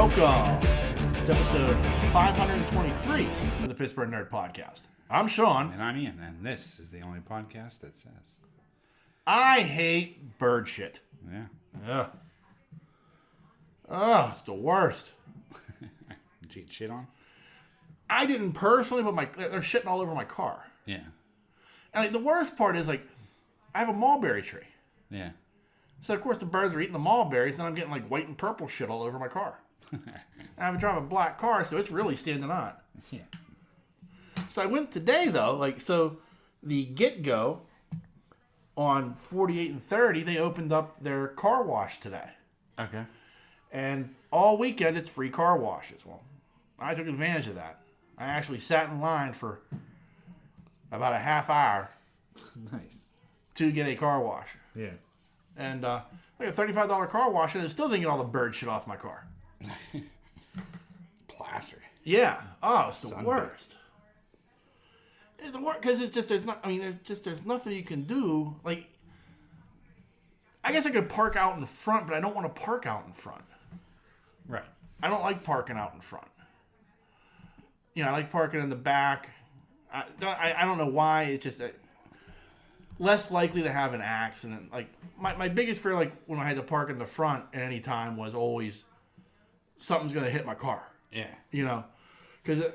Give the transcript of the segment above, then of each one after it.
Welcome to episode 523 of the Pittsburgh Nerd Podcast. I'm Sean. And I'm Ian, and this is the only podcast that says I hate bird shit. Yeah. Ugh. Oh, it's the worst. Did you get shit on? I didn't personally, but they're shitting all over my car. Yeah. And the worst part is, I have a mulberry tree. Yeah. So, of course, the birds are eating the mulberries, and I'm getting, white and purple shit all over my car. I have to drive a black car, so it's really standing on. Yeah. So I went today, though. The Get-Go on 48 and 30, they opened up their car wash today. Okay. And all weekend, it's free car washes. Well, I took advantage of that. I actually sat in line for about a half hour. Nice. To get a car wash. Yeah. And I got a $35 car wash, and it still didn't get all the bird shit off my car. It's plastered. Yeah. Oh, it's the Sunburn. worst. It's the worst because there's nothing you can do. I guess I could park out in front, but I don't want to park out in front. Right. I don't like parking out in front. I like parking in the back. I don't know why. It's just less likely to have an accident. My biggest fear, when I had to park in the front at any time, was always something's going to hit my car. Yeah. Because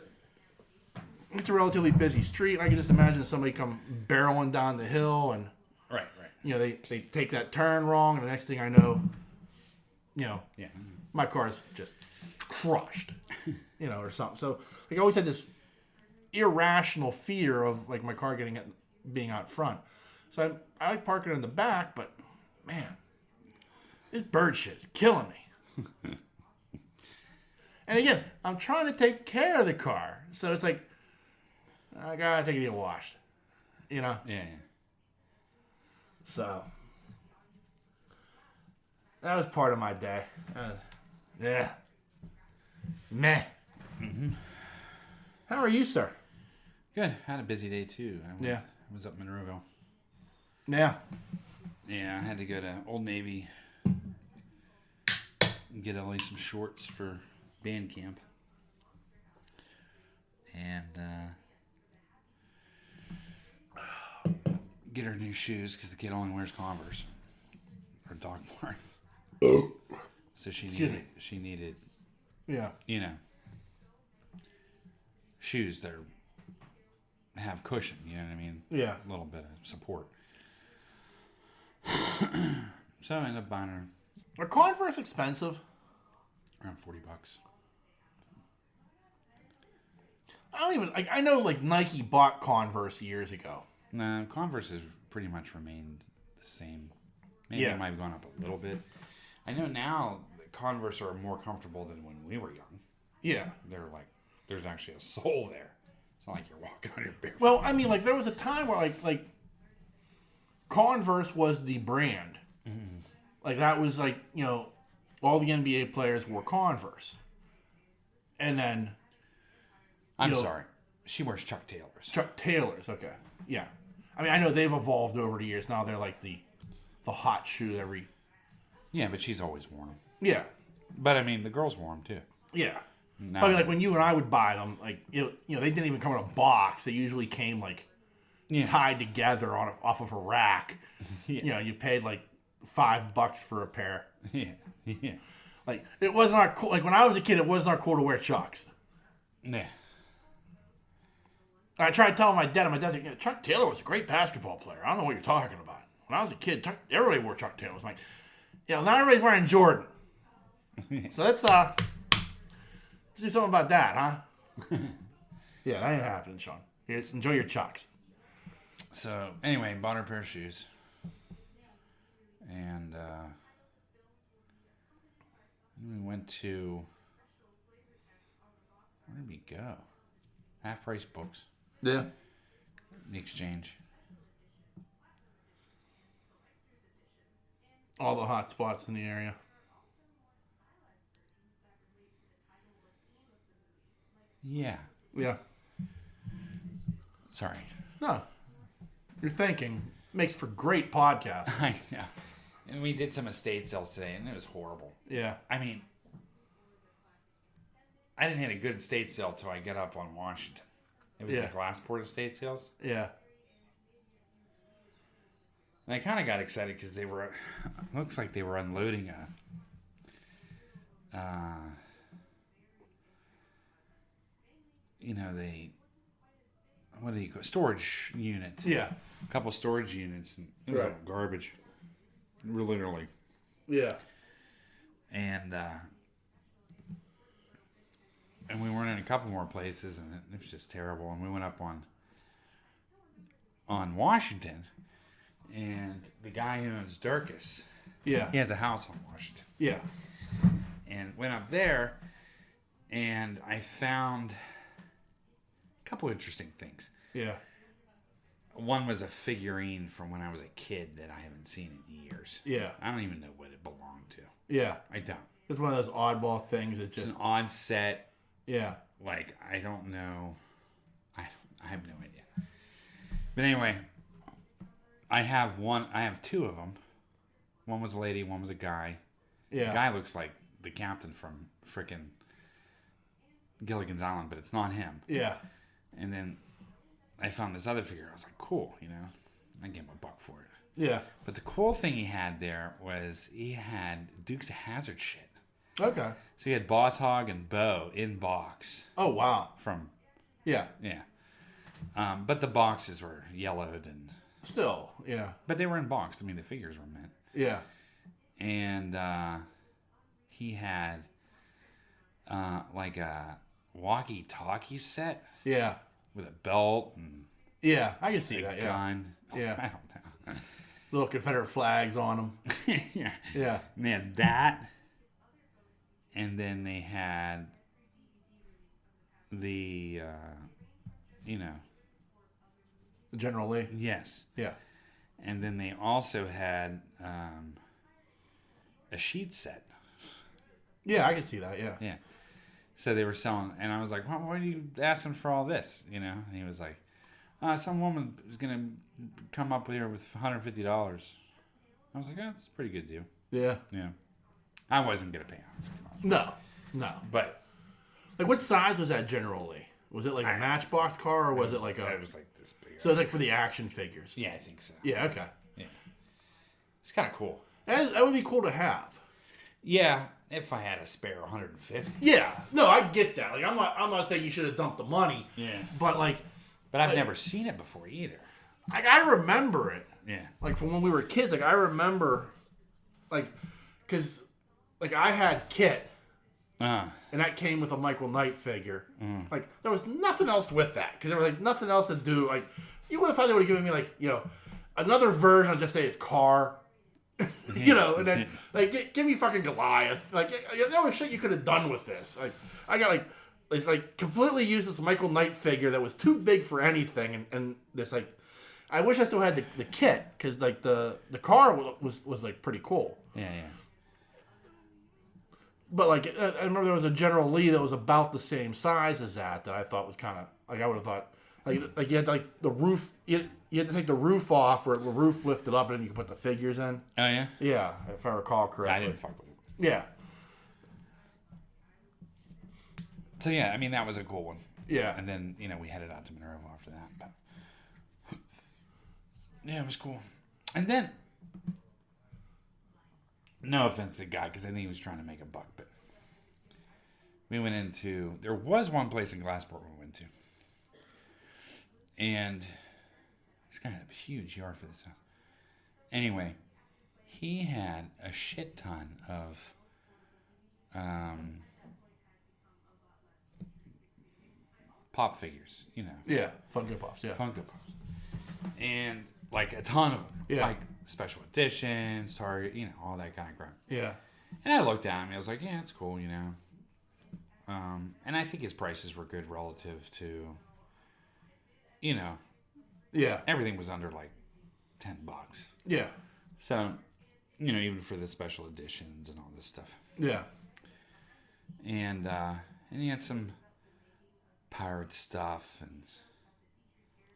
it's a relatively busy street. And I can just imagine somebody come barreling down the hill and, Right. they take that turn wrong, and the next thing I know, Yeah. my car's just crushed, or something. So, I always had this irrational fear of, my car being out front. So, I like parking in the back, but, man, this bird shit is killing me. And again, I'm trying to take care of the car. So, it's I gotta take it to get washed, Yeah. So, that was part of my day. Yeah. Meh. Mm-hmm. How are you, sir? Good. Had a busy day, too. Yeah. I was up in Monroeville. Yeah. Yeah, I had to go to Old Navy and get Ellie some shorts for band camp. And get her new shoes because the kid only wears Converse or Doc Martens. So she needed, Yeah. shoes that have cushion. You know what I mean? Yeah. A little bit of support. So I ended up buying her Are Converse expensive? around $40. I know Nike bought Converse years ago. No, Converse has pretty much remained the same. Maybe Yeah. it might have gone up a little bit. I know now that Converse are more comfortable than when we were young. Yeah. They're there's actually a sole there. It's not like you're walking on your bare feet. Well, there was a time where Converse was the brand. Mm-hmm. That was all the NBA players wore Converse. And then I'm sorry. She wears Chuck Taylors. Chuck Taylors, okay. Yeah. I know they've evolved over the years. Now they're the hot shoe every... Yeah, but she's always worn them. Yeah. But, the girls wore them, too. Yeah. No. When you and I would buy them, they didn't even come in a box. They usually came, tied together off of a rack. Yeah. You paid, $5 for a pair. Yeah. Yeah. It was not cool. When I was a kid, it was not cool to wear Chucks. Yeah. I tried telling my dad, and my dad's Chuck Taylor was a great basketball player. I don't know what you're talking about. When I was a kid, everybody wore Chuck Taylors. Not everybody's wearing Jordan. So let's do something about that, huh? Yeah, that ain't happening, Sean. Here, enjoy your Chucks. So, anyway, bought her a pair of shoes. And we went to... Where did we go? Half Price Books. Yeah. The Exchange. All the hot spots in the area. Yeah. Yeah. Sorry. No. You're thinking. Makes for great podcast. I know. And we did some estate sales today, and it was horrible. Yeah. I mean, I didn't hit a good estate sale till I got up on Washington. It was the Glassport estate sales. Yeah. And I kind of got excited because looks like they were unloading what do you call storage units? Yeah. A couple storage units. And it was like garbage. Literally. Yeah. And we went in a couple more places, and it was just terrible. And we went up on Washington, and the guy who owns Durkis, he has a house on Washington. Yeah. And went up there, and I found a couple interesting things. Yeah. One was a figurine from when I was a kid that I haven't seen in years. Yeah. I don't even know what it belonged to. Yeah. I don't. It's one of those oddball things that just... It's an odd set. Yeah. Like, I don't know. I have no idea. But anyway, I have two of them. One was a lady, one was a guy. Yeah. The guy looks like the captain from frickin' Gilligan's Island, but it's not him. Yeah. And then I found this other figure. I was like, cool, I gave him $1 for it. Yeah. But the cool thing he had there was he had Dukes of Hazzard shit. Okay. So he had Boss Hogg and Bo in box. Oh, wow. Yeah. But the boxes were yellowed and... Still, yeah. But they were in box. I mean, the figures were mint. Yeah. And he had like a walkie-talkie set. Yeah. With a belt and... Yeah, I can see that, a gun. Yeah. I don't know. Little Confederate flags on them. Yeah. Yeah. And they had that. And then they had the, General Lee? Yes. Yeah. And then they also had a sheet set. Yeah, I can see that, yeah. Yeah. So they were selling, and I was like, "Why are you asking for all this?" And he was like, "Some woman is going to come up here with $150." I was like, "Oh, that's a pretty good deal." Yeah. Yeah. I wasn't going to pay $150. No. But... Like, what size was that General Lee? Was it like a Matchbox car, or was it like a... It was like this big. So it was like for the action figures? Yeah, I think so. Yeah, okay. Yeah. It's kind of cool. That would be cool to have. Yeah, if I had a spare 150. Yeah. No, I get that. Like, I'm not saying you should have dumped the money. Yeah. But, like... But I've never seen it before either. Like, I remember it. Yeah. Like, from when we were kids, like, I remember... Like, because... Like, I had Kit, and that came with a Michael Knight figure. Like, there was nothing else with that, because there was, like, nothing else to do. Like, you would have thought they would have given me, like, another version of just say his car, and then, like, give me fucking Goliath. Like, there was shit you could have done with this. Like, I got, like, it's, like, completely used this Michael Knight figure that was too big for anything, and this, like, I wish I still had the Kit, because, like, the car was, like, pretty cool. Yeah. But, like, I remember there was a General Lee that was about the same size as that I thought was kind of, like, I would have thought, like you had to, like, the roof, you had to take the roof off, or the roof lifted up, and then you could put the figures in. Oh, yeah? Yeah, if I recall correctly. I didn't fuck with it. Yeah. So, yeah, I mean, that was a cool one. Yeah. And then, we headed out to Monroe after that. But yeah, it was cool. And then, no offense to the guy, because I think he was trying to make a buck, but we went into... There was one place in Glassport we went to. And this guy had a huge yard for this house. Anyway, he had a shit ton of pop figures, Yeah, Funko Pops, yeah. Funko Pops. And, like, a ton of them. Yeah. Like, special editions, Target, all that kind of crap. Yeah. And I looked at him and I was like, yeah, it's cool, and I think his prices were good relative to, Yeah. everything was under, like, $10. Yeah. So, even for the special editions and all this stuff. Yeah. And he had some pirate stuff and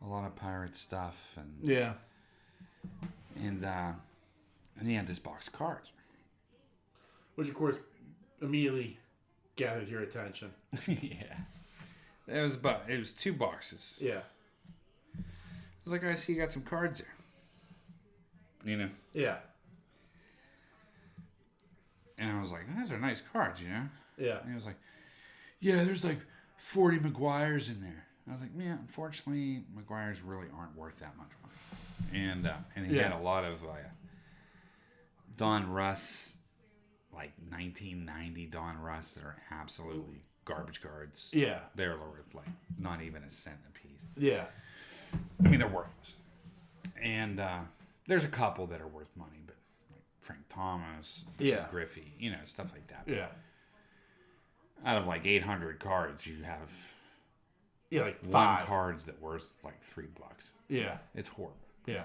a lot of pirate stuff and Yeah. and he had this box of cards. Which, of course, immediately gathered your attention. Yeah. It was 2 boxes. Yeah. I was like, I see you got some cards there. You know? Yeah. And I was like, those are nice cards, you know? Yeah. And he was like, yeah, there's like 40 McGuires in there. I was like, yeah, unfortunately, McGuires really aren't worth that much money. And he had a lot of Don Russ, like 1990 Don Russ that are absolutely garbage cards. Yeah. They're worth like not even a cent a piece. Yeah. I mean, they're worthless. And there's a couple that are worth money, but like Frank Thomas, Griffey, you know, stuff like that. Yeah. Out of like 800 cards, you have like 5 one cards that worth like $3. Yeah. It's horrible. Yeah.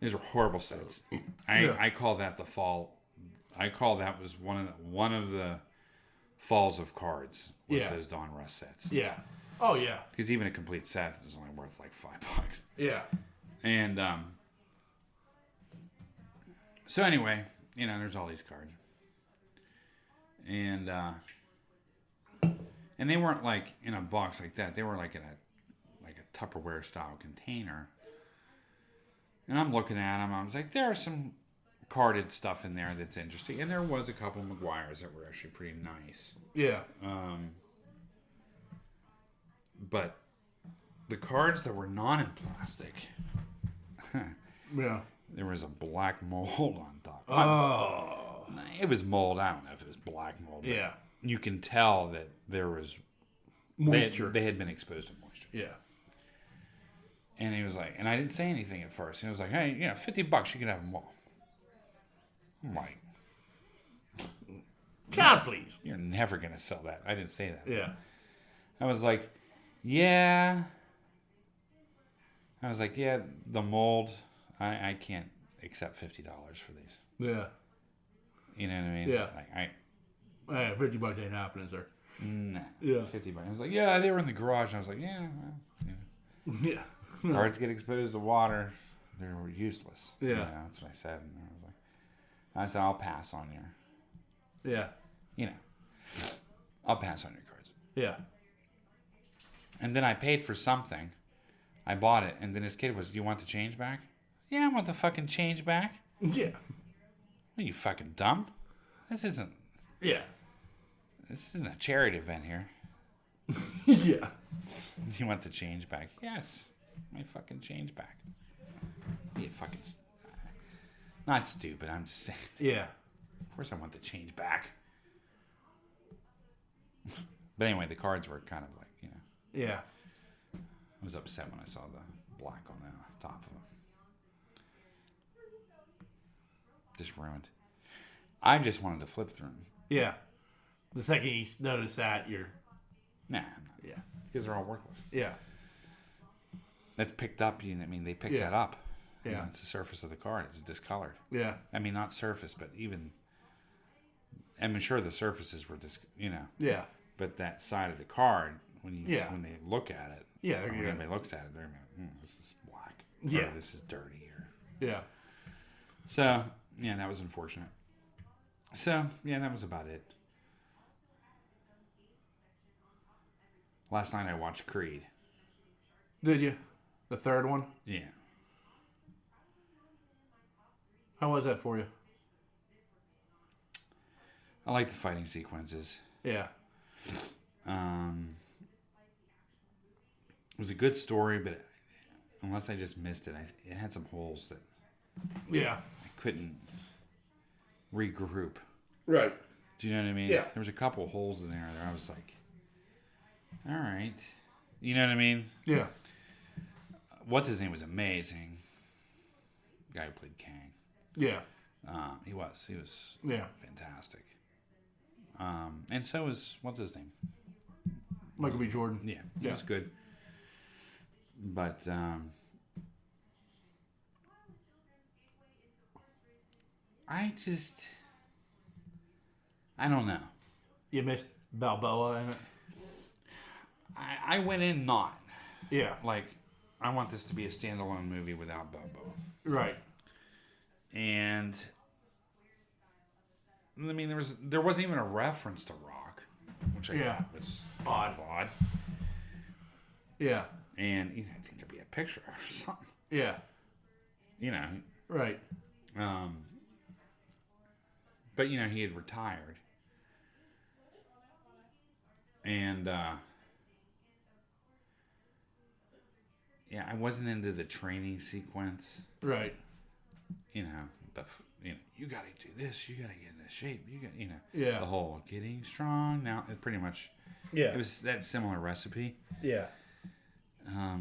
These are horrible sets. I call that the fall. I call that was one of the falls of cards was those Don Russ sets. Yeah. Oh yeah. Because even a complete set is only worth like $5. Yeah. And so anyway, you know, there's all these cards, and they weren't like in a box like that. They were like in a Tupperware style container. And I'm looking at them. I was like, there are some carded stuff in there that's interesting, and there was a couple of McGuires that were actually pretty nice. Yeah. But the cards that were not in plastic, yeah, there was a black mold on top. Oh. It was mold. I don't know if it was black mold. Yeah. You can tell that there was moisture. They had been exposed to moisture. Yeah. And he was like, and I didn't say anything at first. He was like, hey, you know, $50, you can have them all. I'm like, God, please. you're never going to sell that. I didn't say that. Yeah. I was like, yeah. The mold, I can't accept $50 for these. Yeah. You know what I mean? Yeah. Like, Hey, $50 ain't happening, sir. nah. Yeah. $50. I was like, yeah, they were in the garage. And I was like, yeah, well, you know. Yeah. Cards get exposed to water. They're useless. Yeah. You know, that's what I said. And I said, I'll pass on your, Yeah. you know, I'll pass on your cards. Yeah. And then I paid for something. I bought it. And then his kid was, do you want the change back? Yeah, I want the fucking change back. Yeah. Are you fucking dumb? This isn't a charity event here. Yeah. Do you want the change back? Yes. My fucking change back. You fucking... Not stupid, I'm just saying. Yeah. Of course I want the change back. But anyway, the cards were kind of like, you know... Yeah. I was upset when I saw the black on the top of them. Just ruined. I just wanted to flip through them. Yeah. The second you notice that, you're... Nah, I'm not. Yeah. Because they're all worthless. Yeah. That's picked up. I mean, they picked that up. Yeah. You know, it's the surface of the card. It's discolored. Yeah. I mean, not surface, but even... I'm sure the surfaces were just, you know. Yeah. But that side of the card, when they look at it, yeah, when anybody looks at it, they're going, this is black. Yeah. Or this is dirty. Or... Yeah. So, yeah, that was unfortunate. So, yeah, that was about it. Last night I watched Creed. Did you? The third one? Yeah. How was that for you? I like the fighting sequences. Yeah. It was a good story, but unless I just missed it, it had some holes that Yeah. I couldn't regroup. Right. Do you know what I mean? Yeah. There was a couple of holes in there that I was like, all right. You know what I mean? Yeah. What's his name was amazing. The guy who played Kang. Yeah. He was Yeah. fantastic. And so was, what's his name? Michael B. Jordan. Yeah, he was good. But I don't know. You missed Balboa in it? I went in not. Yeah. Like, I want this to be a standalone movie without Balboa. Right. And I mean, there wasn't even a reference to Rock. which I thought was odd. Yeah. And I think there'd be a picture or something. Yeah. Right. But he had retired. And I wasn't into the training sequence. Right. You got to do this, you got to get into shape, Yeah. the whole getting strong now, it pretty much Yeah. it was that similar recipe. Yeah.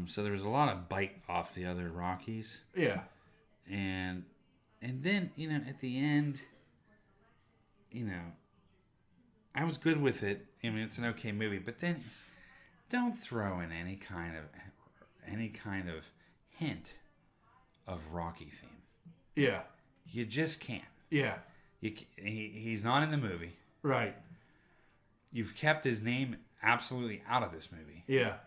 So there was a lot of bite off the other Rockies. Yeah. And then, at the end, I was good with it. I mean, it's an okay movie, but then don't throw in any kind of hint of Rocky theme. Yeah. You just can't. Yeah. He's not in the movie. Right. You've kept his name absolutely out of this movie. Yeah.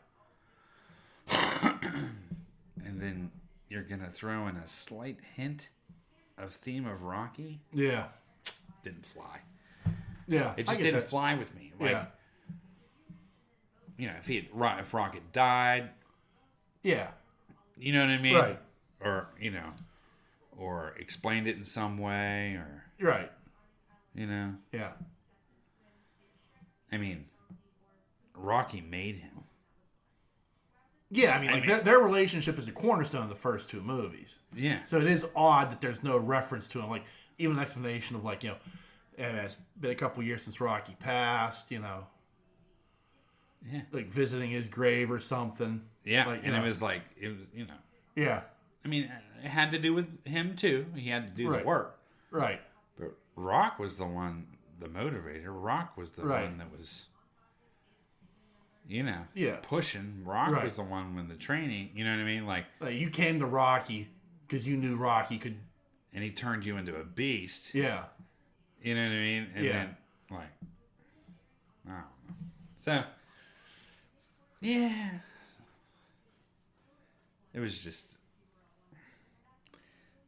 And then you're going to throw in a slight hint of theme of Rocky? Yeah. Didn't fly. Yeah. It just didn't fly with me. Like, yeah. if Rocky died. Yeah. You know what I mean? Right. Or, or explained it in some way, or. Right. Yeah. I mean, Rocky made him. Yeah, I mean, their relationship is the cornerstone of the first two movies. Yeah. So it is odd that there's no reference to him. Like, even an explanation of, like, and it's been a couple years since Rocky passed, Yeah. like visiting his grave or something. Yeah, like, and it was. Yeah. I mean, it had to do with him, too. He had to do the work. Right. But Rock was the one, the motivator. Rock was the one that was, pushing. Rock was the one when the training, you know what I mean? Like you came to Rocky because you knew Rocky could. And he turned you into a beast. Yeah. You know what I mean? And then, I don't know. So, yeah. It was just.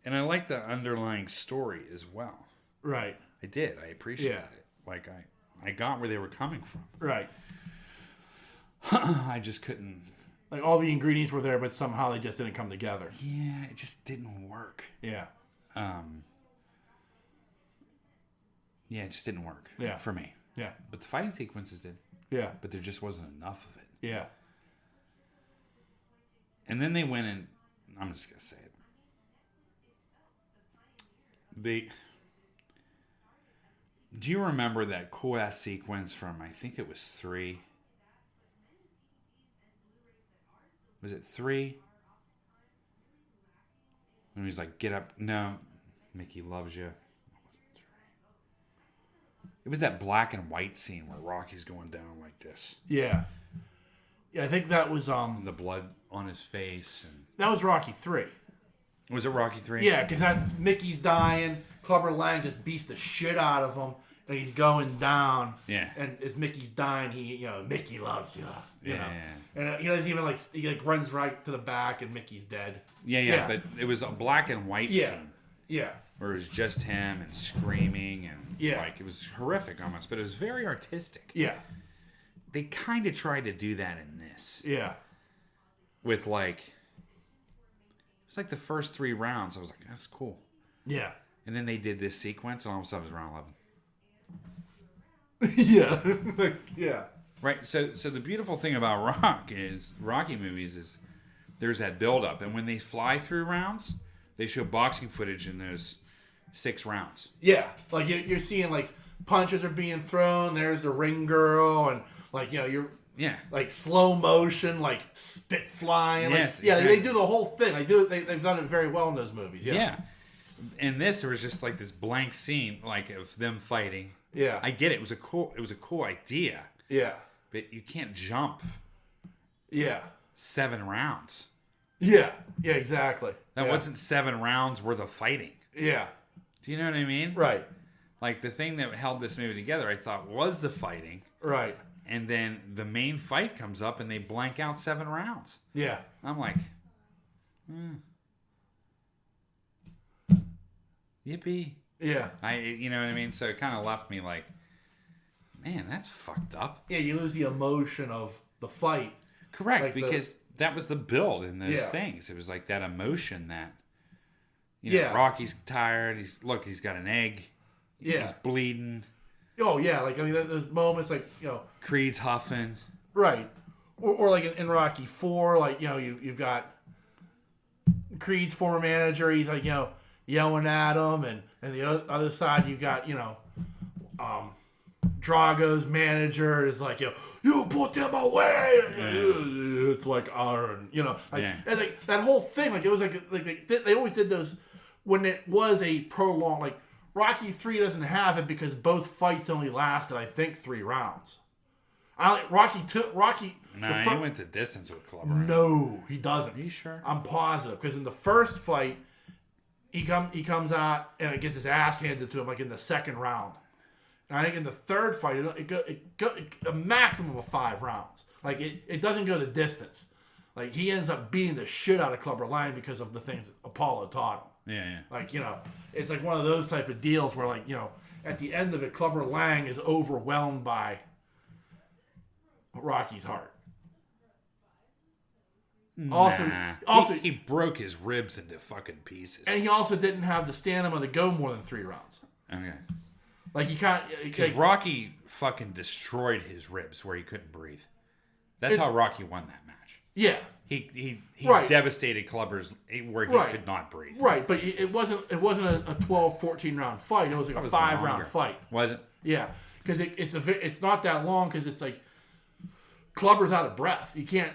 And I like the underlying story as well. Right. I did. I appreciated it. Like, I got where they were coming from. Right. I just couldn't. Like, all the ingredients were there, but somehow they just didn't come together. Yeah, it just didn't work. Yeah. Yeah, it just didn't work. Yeah. For me. Yeah. But the fighting sequences did. Yeah. But there just wasn't enough of it. Yeah. And then they went and I'm just gonna say it. Do you remember that cool ass sequence from, I think it was 3? Was it 3? When he's like, get up. No, Mickey loves you. It wasn't 3. It was that black and white scene where Rocky's going down like this. Yeah. Yeah, I think that was And the blood on his face. And that was Rocky 3. was it Rocky 3? Yeah, because that's Mickey's dying. Clubber Lang just beats the shit out of him, and he's going down. Yeah. And as Mickey's dying, Mickey loves you. You know. Yeah. And he doesn't even he runs right to the back, and Mickey's dead. Yeah. But it was a black and white scene. Yeah. Where it was just him and screaming and it was horrific almost, but it was very artistic. Yeah. They kind of tried to do that in this. Yeah. With it was like the first 3 rounds. I was like, that's cool. Yeah. And then they did this sequence, and all of a sudden it was round 11. Yeah. Yeah. Right. So the beautiful thing about Rocky movies is there's that build up, and when they fly through rounds, they show boxing footage in those 6 rounds. Yeah. Like you're seeing punches are being thrown. There's the ring girl, and you're. Yeah. Like slow motion, spit flying. Yes. Yeah, exactly. they do the whole thing. They've done it very well in those movies. Yeah. In this, there was just this blank scene, of them fighting. Yeah. I get it. It was a cool idea. Yeah. But you can't jump. Yeah. 7 rounds. Yeah. Yeah. Exactly. That wasn't 7 rounds worth of fighting. Yeah. Do you know what I mean? Right. The thing that held this movie together, I thought, was the fighting. Right. And then the main fight comes up, and they blank out 7 rounds. Yeah. I'm like, yippee. Yeah. You know what I mean? So it kind of left me Man, that's fucked up. Yeah, you lose the emotion of the fight. Correct, like because that was the build in those things. It was like that emotion that, you know, Rocky's tired. He's got an egg. He's bleeding. Oh yeah, like I mean, there's moments like, you know, Creed's huffing. Right, or like in Rocky 4, like, you know, you've got Creed's former manager. He's like, you know, yelling at him, and the other side you've got, you know, Drago's manager is like, you know, you put them away. It's like iron, you know, like, and like that whole thing, like it was like they always did those when it was a prolonged, like Rocky 3 doesn't have it because both fights only lasted, I think, 3 rounds. Rocky. Nah, he went the distance with Clubber. No, he doesn't. Are you sure? I'm positive because in the first fight, he comes out and it gets his ass handed to him like in the second round. And I think in the third fight, it go a maximum of 5 rounds. Like it doesn't go the distance. Like he ends up beating the shit out of Clubber Lang because of the things Apollo taught him. Yeah. Like, you know, it's like one of those type of deals where, like, you know, at the end of it, Clubber Lang is overwhelmed by Rocky's heart. Also, he broke his ribs into fucking pieces. And he also didn't have the stamina to go more than 3 rounds. Okay. Like he can't. Because Rocky fucking destroyed his ribs where he couldn't breathe. That's how Rocky won that match. Yeah. He right. devastated Clubbers where he could not breathe. Right, but it wasn't a 12, 14 round fight. It was like a 5 round fight. Was it? Yeah, because it's not that long because it's like Clubber's out of breath. You can't.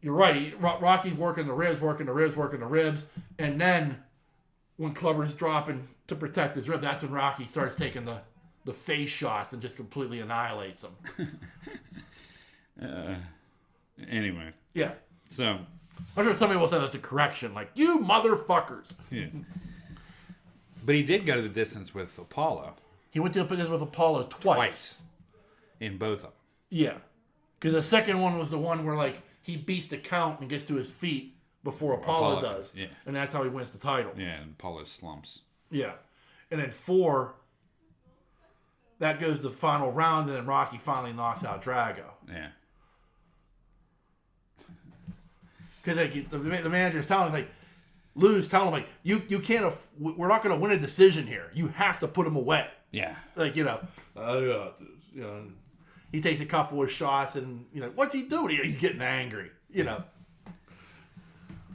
You're right. Rocky's working the ribs, and then when Clubber's dropping to protect his rib, that's when Rocky starts taking the face shots and just completely annihilates him. Anyway. Yeah. So. I'm sure somebody will say that's a correction, like, you motherfuckers. Yeah. But he did go to the distance with Apollo. He went to the distance with Apollo twice. In both of them. Yeah. Because the second one was the one where, like, he beats the count and gets to his feet before Apollo does. Yeah. And that's how he wins the title. Yeah, and Apollo slumps. Yeah. And then 4, that goes to the final round, and then Rocky finally knocks out Drago. Yeah. Because like, the manager's telling him, like, Lou's telling him, like, you can't, we're not going to win a decision here. You have to put him away. Yeah. Like, you know, I got this. You know, he takes a couple of shots, and, you know, what's he doing? He's getting angry, you know.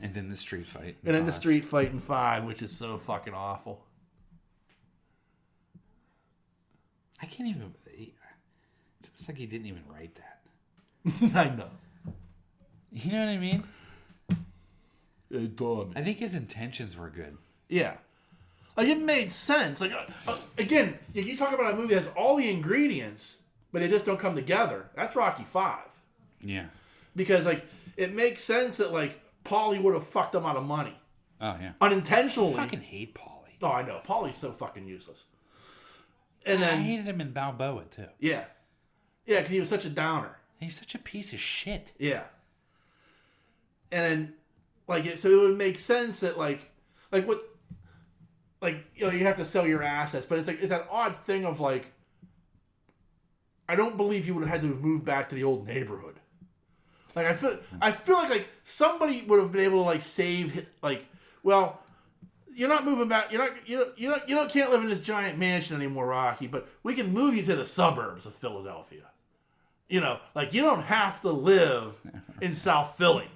And then the street fight. And then the street fight in 5, which is so fucking awful. I can't even. It's almost like he didn't even write that. I know. You know what I mean? It dawned. I think his intentions were good. Yeah. Like, it made sense. Like, again, you talk about a movie that has all the ingredients, but they just don't come together. That's Rocky 5. Yeah. Because, like, it makes sense that, like, Paulie would have fucked him out of money. Oh, yeah. Unintentionally. I fucking hate Paulie. Oh, I know. Paulie's so fucking useless. And then I hated him in Balboa, too. Yeah. Yeah, because he was such a downer. He's such a piece of shit. Yeah. And then, like, so it would make sense that, like what, like, you know, you have to sell your assets, but it's like, it's that odd thing of, like, I don't believe he would have had to have moved back to the old neighborhood. Like, I feel like somebody would have been able to, like, save, like, well, you're not moving back. You can't live in this giant mansion anymore, Rocky, but we can move you to the suburbs of Philadelphia. You know, like, you don't have to live in South Philly.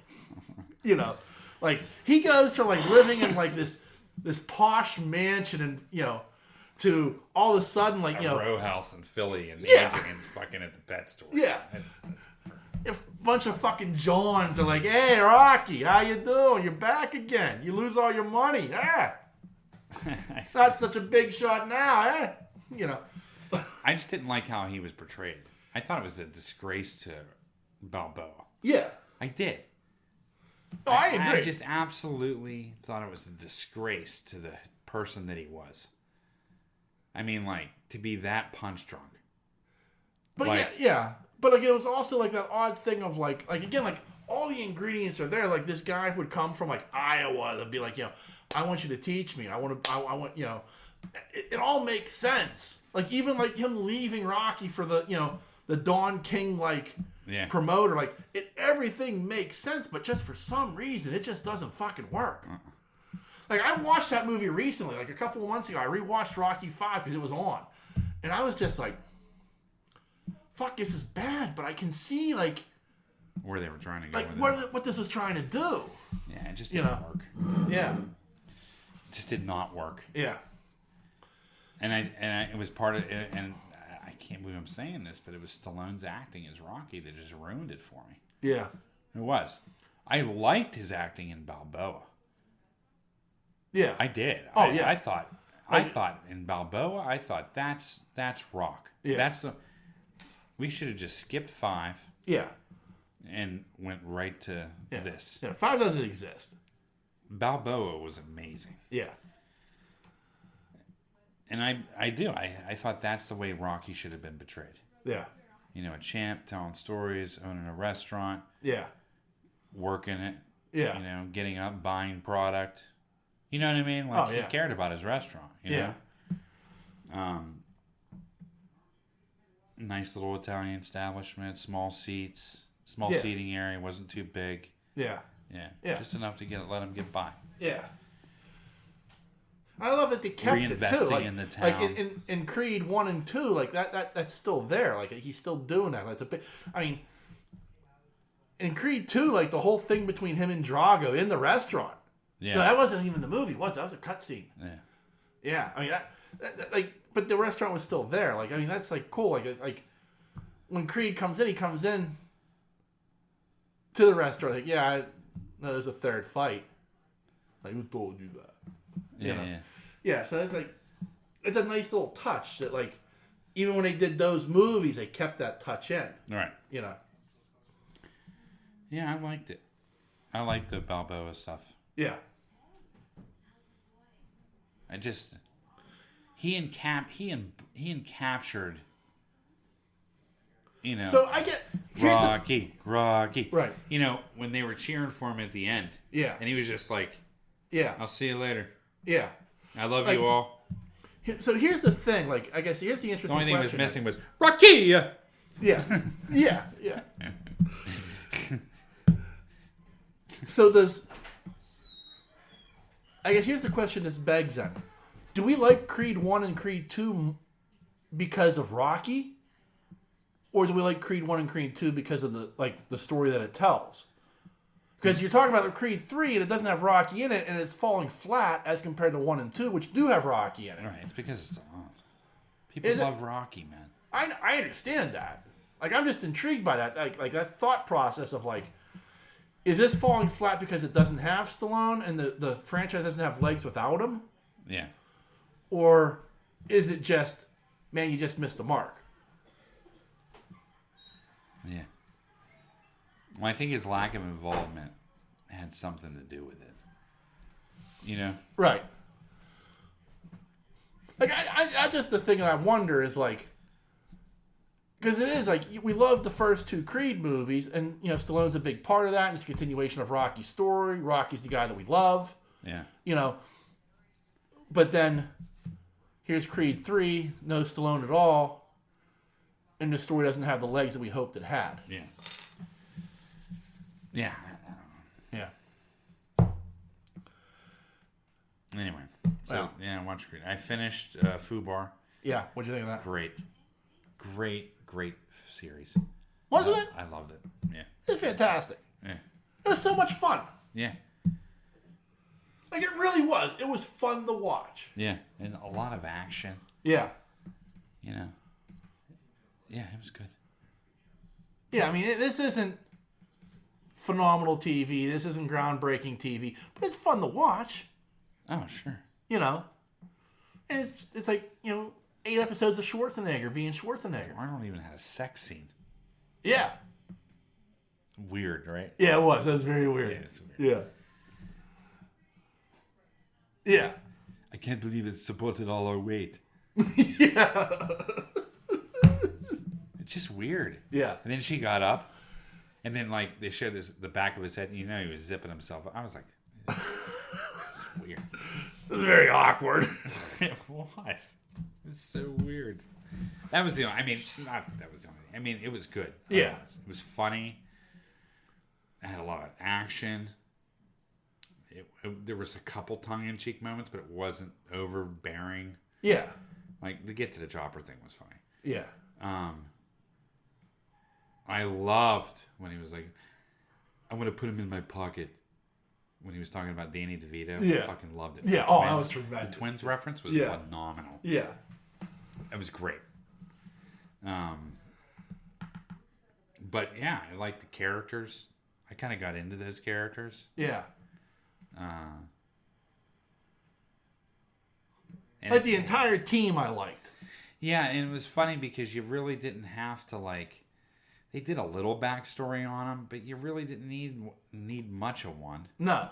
You know, like, he goes from, like, living in, like, this posh mansion and, you know, to all of a sudden, like, you know, row house in Philly and Adrian's fucking at the pet store. Yeah. A bunch of fucking Johns are like, hey, Rocky, how you doing? You're back again. You lose all your money. It's not such a big shot now, eh? You know. I just didn't like how he was portrayed. I thought it was a disgrace to Balboa. Yeah. I did. Oh, I agree. I just absolutely thought it was a disgrace to the person that he was. I mean, like, to be that punch drunk. But like, yeah. But, like, it was also, like, that odd thing of, like, again, like, all the ingredients are there. Like, this guy would come from, like, Iowa. They'd be like, you know, I want you to teach me. I want, you know, it all makes sense. Like even like him leaving Rocky for the Don King promoter, like everything makes sense, but just for some reason it just doesn't fucking work. Like I watched that movie recently, like a couple of months ago. I rewatched Rocky 5 because it was on, and I was just like, "Fuck, this is bad." But I can see like where they were trying to go, like with what this was trying to do. Yeah, it just didn't work. Yeah, it just did not work. Yeah, and it was part of it, and I can't believe I'm saying this, but it was Stallone's acting as Rocky that just ruined it for me. Yeah, it was. I liked his acting in Balboa. Yeah, I did. Oh, I thought in Balboa, I thought that's Rock. Yeah, we should have just skipped 5. Yeah, and went right to this. Yeah, 5 doesn't exist. Balboa was amazing. Yeah. And I thought that's the way Rocky should have been portrayed. Yeah. You know, a champ telling stories, owning a restaurant. Yeah. Working it. Yeah. You know, getting up, buying product. You know what I mean? Like he cared about his restaurant. You know? Nice little Italian establishment, small seats, seating area, wasn't too big. Yeah. Yeah. Just enough to let him get by. Yeah. I love that they kept it too. Like, in the town. Like in Creed 1 and 2, like that's still there. Like he's still doing that. It's a bit. I mean, in Creed 2, like the whole thing between him and Drago in the restaurant. Yeah. No, that wasn't even the movie. That was a cutscene. Yeah. Yeah. I mean, that, but the restaurant was still there. Like, I mean, that's like cool. Like when Creed comes in, he comes in to the restaurant. Like, yeah, no, there's a third fight. Like, who told you that? Yeah, so it's a nice little touch that, like, even when they did those movies, they kept that touch in. Right. You know. Yeah, I liked it. I liked the Balboa stuff. Yeah. I just he encaptured. You know. So I get Rocky. Right. You know, when they were cheering for him at the end. Yeah. And he was just like, yeah, I'll see you later. Yeah. I love you all. So here's the thing. Like, I guess here's the interesting The only thing question. was missing was Rocky. Yeah. Yeah. So I guess here's the question this begs then. Do we like Creed 1 and Creed 2 because of Rocky? Or do we like Creed 1 and Creed 2 because of the story that it tells? Because you're talking about the Creed 3 and it doesn't have Rocky in it and it's falling flat as compared to 1 and 2, which do have Rocky in it. Right, it's because it's people love Rocky, man. I understand that. Like, I'm just intrigued by that. Like that thought process of like, is this falling flat because it doesn't have Stallone and the franchise doesn't have legs without him? Yeah. Or is it just, man, you just missed the mark? Yeah. Well, I think his lack of involvement had something to do with it. You know? Right. Like, I just, the thing that I wonder is, like, because it is, like, we love the first 2 Creed movies, and, you know, Stallone's a big part of that, and it's a continuation of Rocky's story. Rocky's the guy that we love. Yeah. You know, but then here's Creed 3, no Stallone at all, and the story doesn't have the legs that we hoped it had. Yeah. Yeah. Yeah. Anyway, so I watched Creed. I finished FUBAR. Yeah, what'd you think of that? Great series. Wasn't it? I loved it. Yeah. It was fantastic. Yeah. It was so much fun. Yeah. Like, it really was. It was fun to watch. Yeah, and a lot of action. Yeah. You know. Yeah, it was good. Yeah, I mean, this isn't phenomenal TV. This isn't groundbreaking TV, but it's fun to watch. Oh, sure. You know, and it's like, you know, 8 episodes of Schwarzenegger being Schwarzenegger. Arnold even had a sex scene. Yeah. Weird, right? Yeah, it was. That was very weird. Yeah, it was weird. Yeah. I can't believe it supported all our weight. Yeah. It's just weird. Yeah. And then she got up, and then, like, they showed the back of his head, and you know he was zipping himself. I was like, it's weird. It was very awkward. It was. It was so weird. That was the only... I mean, not that was the only... I mean, it was good. Yeah. It was funny. It had a lot of action. There was a couple tongue-in-cheek moments, but it wasn't overbearing. Yeah. Like, the get to the chopper thing was funny. Yeah. I loved when he was like, I'm going to put him in my pocket. When he was talking about Danny DeVito. Yeah. I fucking loved it. Yeah. The Oh, twins, that was tremendous. The twins reference was Yeah. phenomenal. Yeah. It was great. But yeah, I liked the characters. I kind of got into those characters. Yeah. And Like the entire team I liked. Yeah, and it was funny because you really didn't have to like. They did a little backstory on them, but you really didn't need much of one. No.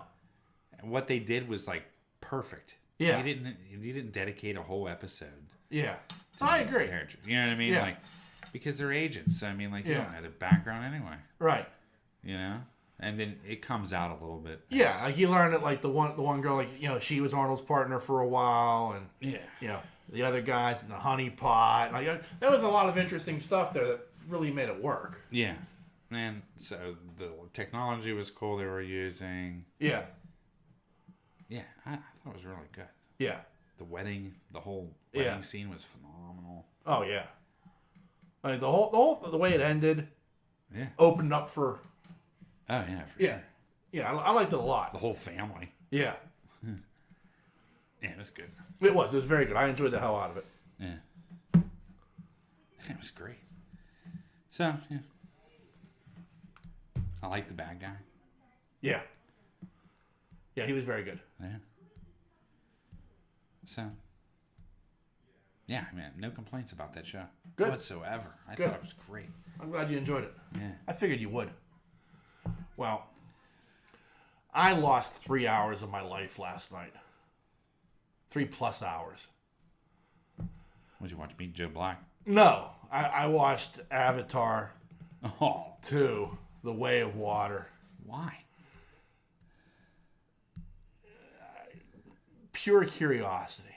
And what they did was like perfect. Yeah. You didn't dedicate a whole episode. Yeah. To I these agree. characters. You know what I mean? Yeah. Like because they're agents. So, I mean, like you Yeah. don't know their background anyway. Right. You know, and then it comes out a little bit. Yeah, like you learned that like the one girl, like, you know, she was Arnold's partner for a while, and Yeah. you know, the other guys in the honey pot. Like there was a lot of interesting stuff there that really made it work. Yeah. And so the technology was cool they were using. Yeah. Yeah, I thought it was really good. Yeah. The whole wedding scene was phenomenal. Oh yeah. Like the way it ended. Yeah. Opened up for. Oh yeah, for Yeah. sure. Yeah, I liked it a lot. The whole family. Yeah. Yeah, it was good. It was very good. I enjoyed the hell out of it. Yeah. It was great. So, yeah. I like the bad guy. Yeah. Yeah, he was very good. Yeah. So, yeah, man, no complaints about that show. Good. Whatsoever. I Good. thought it was great. I'm glad you enjoyed it. Yeah. I figured you would. Well, I lost 3 hours of my life last night. 3+ hours. Would you watch Meet Joe Black? No, I watched Avatar Oh. 2, The Way of Water. Why? Pure curiosity.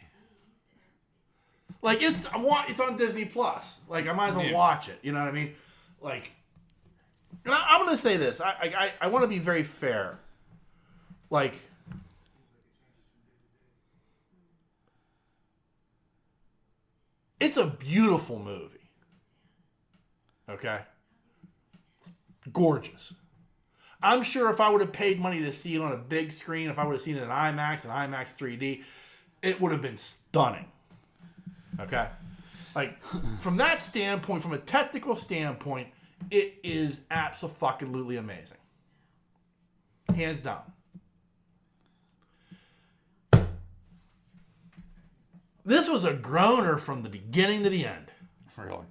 Like it's on Disney Plus. Like I might as well watch it. You know what I mean? Like, and I'm gonna say this. I want to be very fair. Like, it's a beautiful movie. Okay, it's gorgeous. I'm sure if I would have paid money to see it on a big screen, if I would have seen it in IMAX and IMAX 3D, it would have been stunning. Okay? Like, from that standpoint, from a technical standpoint, it is abso-fucking-lutely amazing. Hands down. This was a groaner from the beginning to the end. Really?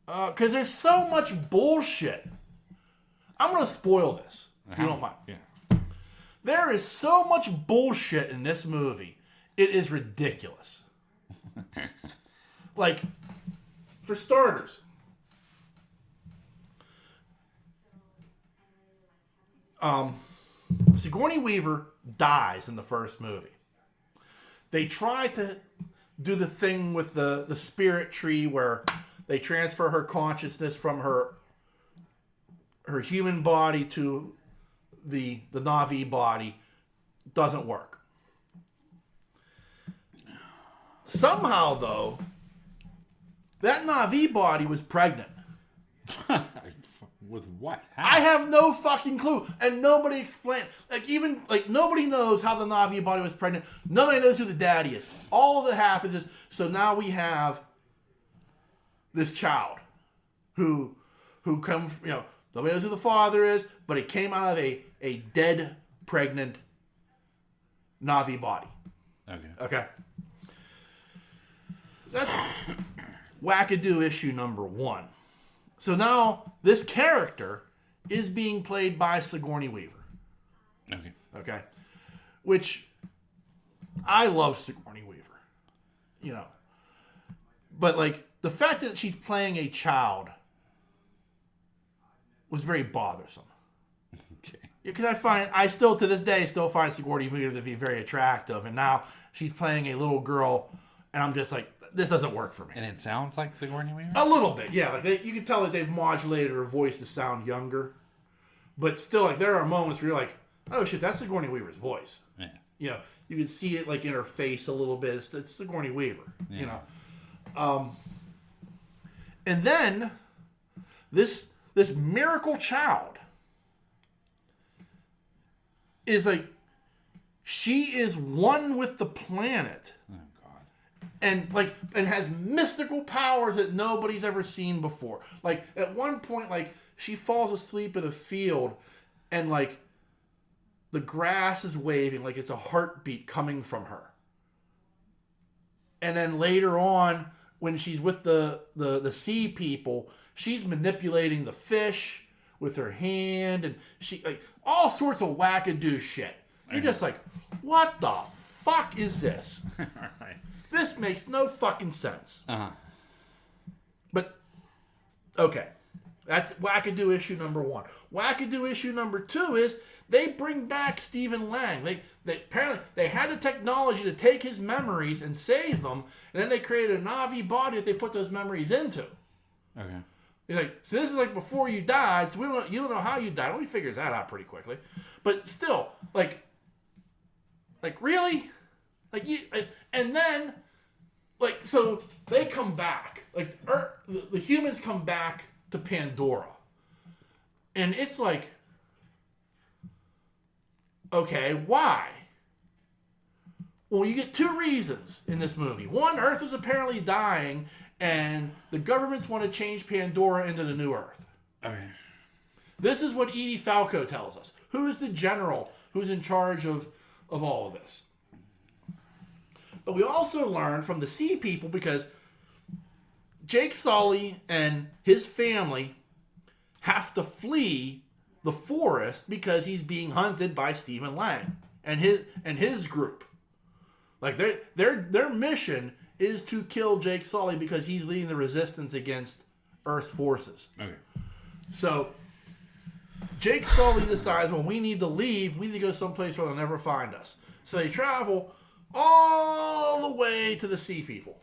Because there's so much bullshit. I'm going to spoil this, if you don't mind. Yeah. There is so much bullshit in this movie. It is ridiculous. Like, for starters, Sigourney Weaver dies in the first movie. They try to do the thing with the spirit tree where they transfer her consciousness from her human body to the Na'vi body. Doesn't work. Somehow, though, that Na'vi body was pregnant. With what? I have no fucking clue, and nobody explained. Like nobody knows how the Na'vi body was pregnant. Nobody knows who the daddy is. All that happens is now we have this child who comes. Nobody knows who the father is, but it came out of a dead pregnant Na'vi body. Okay. That's wackadoo issue number one. So now this character is being played by Sigourney Weaver. Okay. Which I love Sigourney Weaver. But like the fact that she's playing a child was very bothersome. Okay. Because I still to this day still find Sigourney Weaver to be very attractive, and now she's playing a little girl, and I'm just like, this doesn't work for me. And it sounds like Sigourney Weaver? A little bit, yeah. Like you can tell that they've modulated her voice to sound younger, but still, like there are moments where you're like, oh shit, that's Sigourney Weaver's voice. Yeah. You know, you can see it like in her face a little bit. It's Sigourney Weaver. Yeah. You know, and then this miracle child is like, she is one with the planet. Oh God. And has mystical powers that nobody's ever seen before. Like at one point, like she falls asleep in a field, and like the grass is waving like it's a heartbeat coming from her. And then later on, when she's with the sea people, she's manipulating the fish with her hand, and she like all sorts of wackadoo shit. You're just like, what the fuck is this? Right. This makes no fucking sense. Uh-huh. But, okay. That's wackadoo issue number 1. Wackadoo issue number 2 is they bring back Stephen Lang. They apparently they had the technology to take his memories and save them, and then they created a Na'vi body that they put those memories into. Okay. He's like, so this is like before you died, so you don't know how you died. Well, he figures that out pretty quickly. But still, like really? Like you, and then, like, so they come back. Like, the humans come back to Pandora. And it's like, okay, why? Well, you get 2 reasons in this movie. One, Earth is apparently dying, and the governments want to change Pandora into the new Earth. Okay. This is what Edie Falco tells us. Who is the general who's in charge of all of this? But we also learn from the sea people, because Jake Sully and his family have to flee the forest because he's being hunted by Stephen Lang and his group. Like their mission is to kill Jake Sully because he's leading the resistance against Earth's forces. Okay. So Jake Sully decides, well, we need to leave. We need to go someplace where they'll never find us. So they travel all the way to the sea people.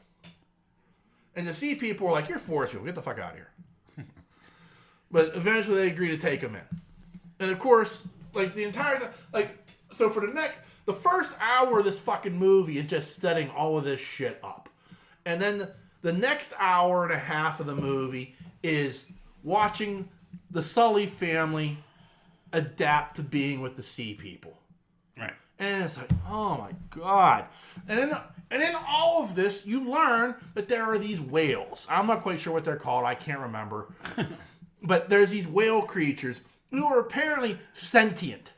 And the sea people are like, you're forest people. Get the fuck out of here. But eventually they agree to take him in. And of course, like the entire time, like, so for the first hour of this fucking movie is just setting all of this shit up. And then the next hour and a half of the movie is watching the Sully family adapt to being with the sea people. Right. And it's like, oh my God. And in all of this, you learn that there are these whales. I'm not quite sure what they're called. I can't remember. But there's these whale creatures who are apparently sentient.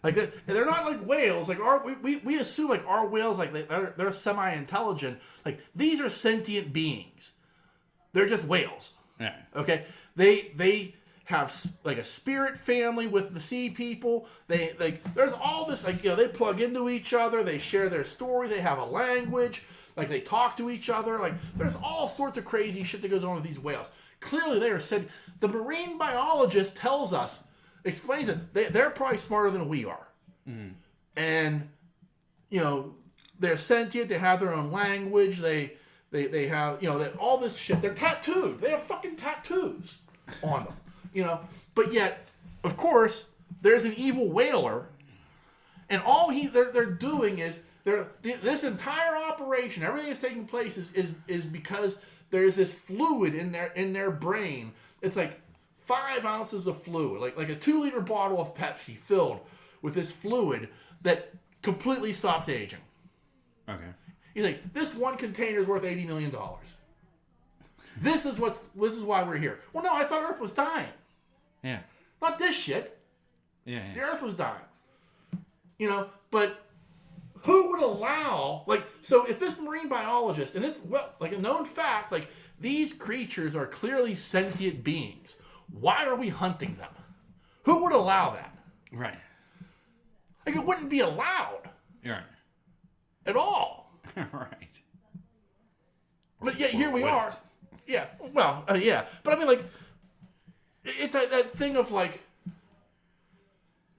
Like they're not like whales. Like we assume like our whales, like they're semi-intelligent. Like these are sentient beings. They're just whales. Yeah. Okay. They have like a spirit family with the sea people. They like there's all this like they plug into each other. They share their story. They have a language. Like they talk to each other. Like there's all sorts of crazy shit that goes on with these whales. Clearly they are said. The marine biologist tells us, explains it. They're probably smarter than we are. Mm-hmm. And they're sentient. They have their own language. They have all this shit. They're tattooed. They have fucking tattoos on them. But yet, of course, there's an evil whaler, and all they're doing is this entire operation, everything that's taking place is because there's this fluid in their brain. It's like 5 ounces of fluid, like a 2-liter bottle of Pepsi filled with this fluid that completely stops aging. Okay. He's like, this one container is worth $80 million. This is why we're here. Well, no, I thought Earth was dying. Yeah. Not this shit. Yeah. The Earth was dying. But who would allow, so if this marine biologist, and it's, a known fact, these creatures are clearly sentient beings. Why are we hunting them? Who would allow that? Right. It wouldn't be allowed. Right. At all. Right. But yet here we are. Yeah. Well, yeah. But I mean, it's that thing of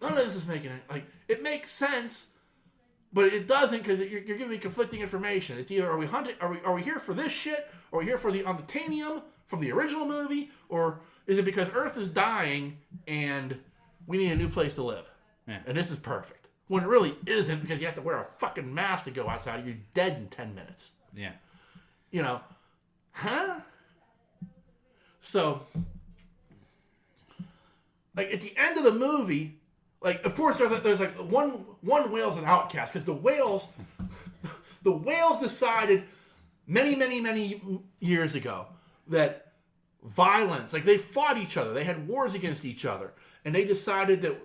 none of this is making it. Like, it makes sense, but it doesn't because you're giving me conflicting information. It's either are we hunting, are we here for this shit, or are we here for the unobtainium from the original movie, or is it because Earth is dying and we need a new place to live? Yeah. And this is perfect. When it really isn't, because you have to wear a fucking mask to go outside. You're dead in 10 minutes. Yeah. You know, huh? So, like, at the end of the movie, like, of course, there's like one whale's an outcast, because the whales decided many years ago that violence, like, they fought each other. They had wars against each other. And they decided that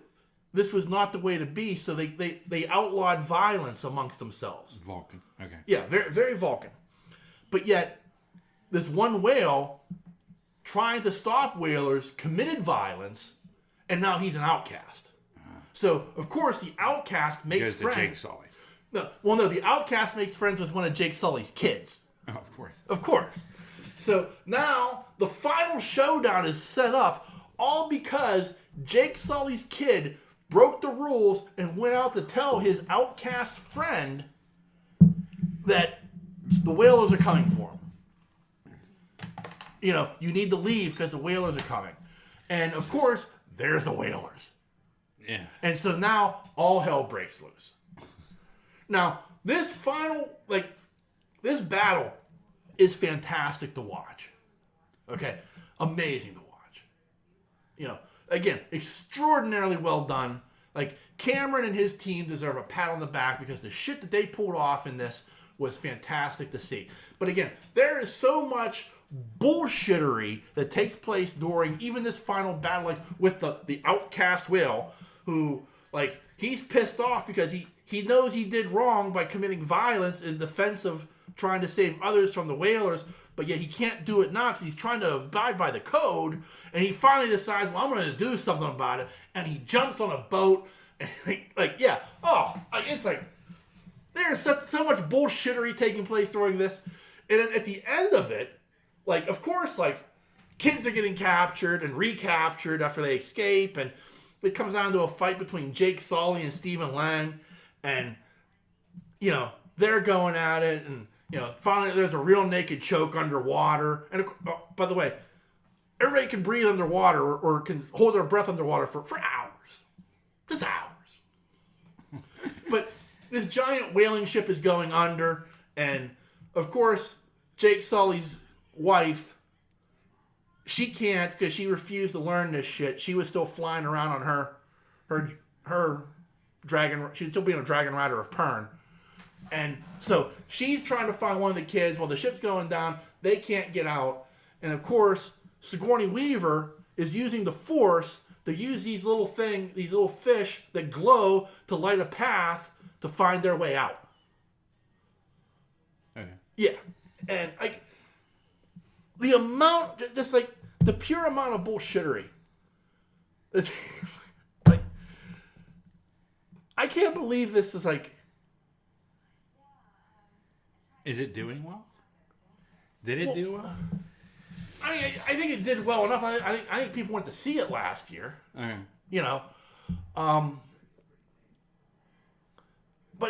this was not the way to be, so they outlawed violence amongst themselves. Vulcan. Okay. Yeah, very, very Vulcan. But yet, this one whale, trying to stop whalers, committed violence, and now he's an outcast. So, of course, the outcast makes Goes friends. to Jake Sully. No, the outcast makes friends with one of Jake Sully's kids. Oh, of course. Of course. So, now, the final showdown is set up, all because Jake Sully's kid broke the rules and went out to tell his outcast friend that the whalers are coming for him. You know, you need to leave because the whalers are coming. And, of course, there's the whalers. Yeah. And so now all hell breaks loose. Now, this battle is fantastic to watch. Okay? Amazing to watch. You know, again, extraordinarily well done. Like, Cameron and his team deserve a pat on the back because the shit that they pulled off in this was fantastic to see. But again, there is so much bullshittery that takes place during even this final battle, like with the outcast whale, who, like, he's pissed off because he knows he did wrong by committing violence in defense of trying to save others from the whalers, but yet he can't do it now because he's trying to abide by the code, and he finally decides, well, I'm going to do something about it, and he jumps on a boat, and it's like, there's so much bullshittery taking place during this, and then at the end of it, like, of course, like, kids are getting captured and recaptured after they escape, and it comes down to a fight between Jake Sully and Stephen Lang, and, you know, they're going at it, and, you know, finally there's a real naked choke underwater, and, by the way, everybody can breathe underwater or can hold their breath underwater for hours. Just hours. But this giant whaling ship is going under, and, of course, Jake Sully's wife, she can't because she refused to learn this shit. She was still flying around on her dragon. She was still being a dragon rider of Pern. And so she's trying to find one of the kids while the ship's going down. They can't get out. And of course, Sigourney Weaver is using the Force to use these little fish that glow to light a path to find their way out. Okay. Yeah. And the amount, just like the pure amount of bullshittery. It's like, I can't believe this is like. Is it doing well? Did it do well? I mean, I think it did well enough. I think people went to see it last year. Okay. You know. But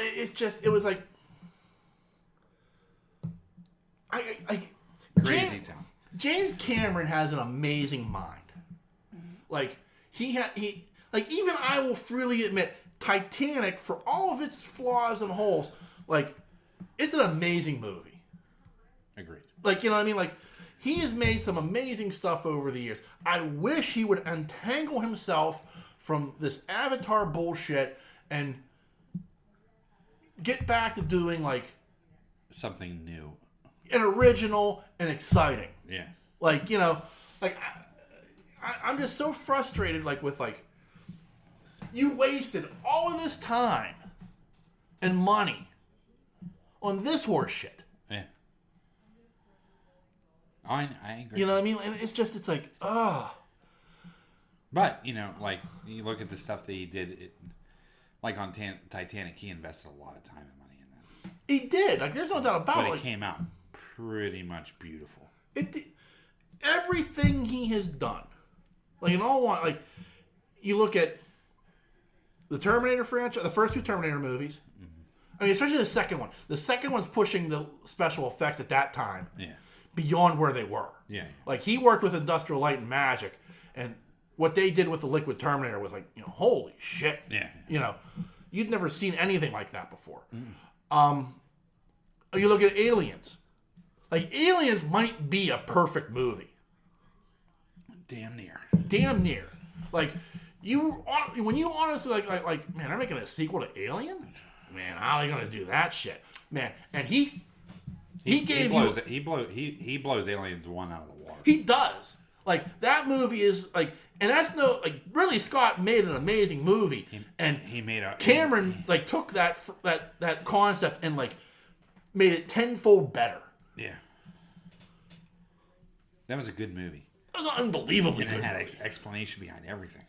it was like. Crazy town. James Cameron has an amazing mind. Like, even I will freely admit, Titanic, for all of its flaws and holes, like, it's an amazing movie. Agreed. Like, you know what I mean? Like, he has made some amazing stuff over the years. I wish he would untangle himself from this Avatar bullshit and get back to doing, like, something new. And original and exciting. Yeah. Like, you know, like, I'm just so frustrated, like, with, like, you wasted all of this time and money on this horse shit. Yeah. I agree. You know what I mean? And it's like, ugh. But, you know, like, you look at the stuff that he did, like on Titanic, he invested a lot of time and money in that. He did. Like, there's no doubt about it. But it came out pretty much beautiful. Everything he has done, like, in all one, like, you look at the Terminator franchise, the first two Terminator movies. I mean, especially the second one. The second one's pushing the special effects at that time beyond where they were. Yeah. Like, he worked with Industrial Light and Magic, and what they did with the Liquid Terminator was like, holy shit. Yeah. You'd never seen anything like that before. You look at Aliens. Like, Aliens might be a perfect movie. Damn near. Like, when you honestly like, man, they're making a sequel to Alien? Man, how are they gonna do that shit? Man, and he blows Aliens 1 out of the water. He does. Like, that movie is like, and that's really Scott made an amazing movie, and Cameron took that concept and made it tenfold better. Yeah, that was a good movie. It was unbelievably good. And it had explanation behind everything.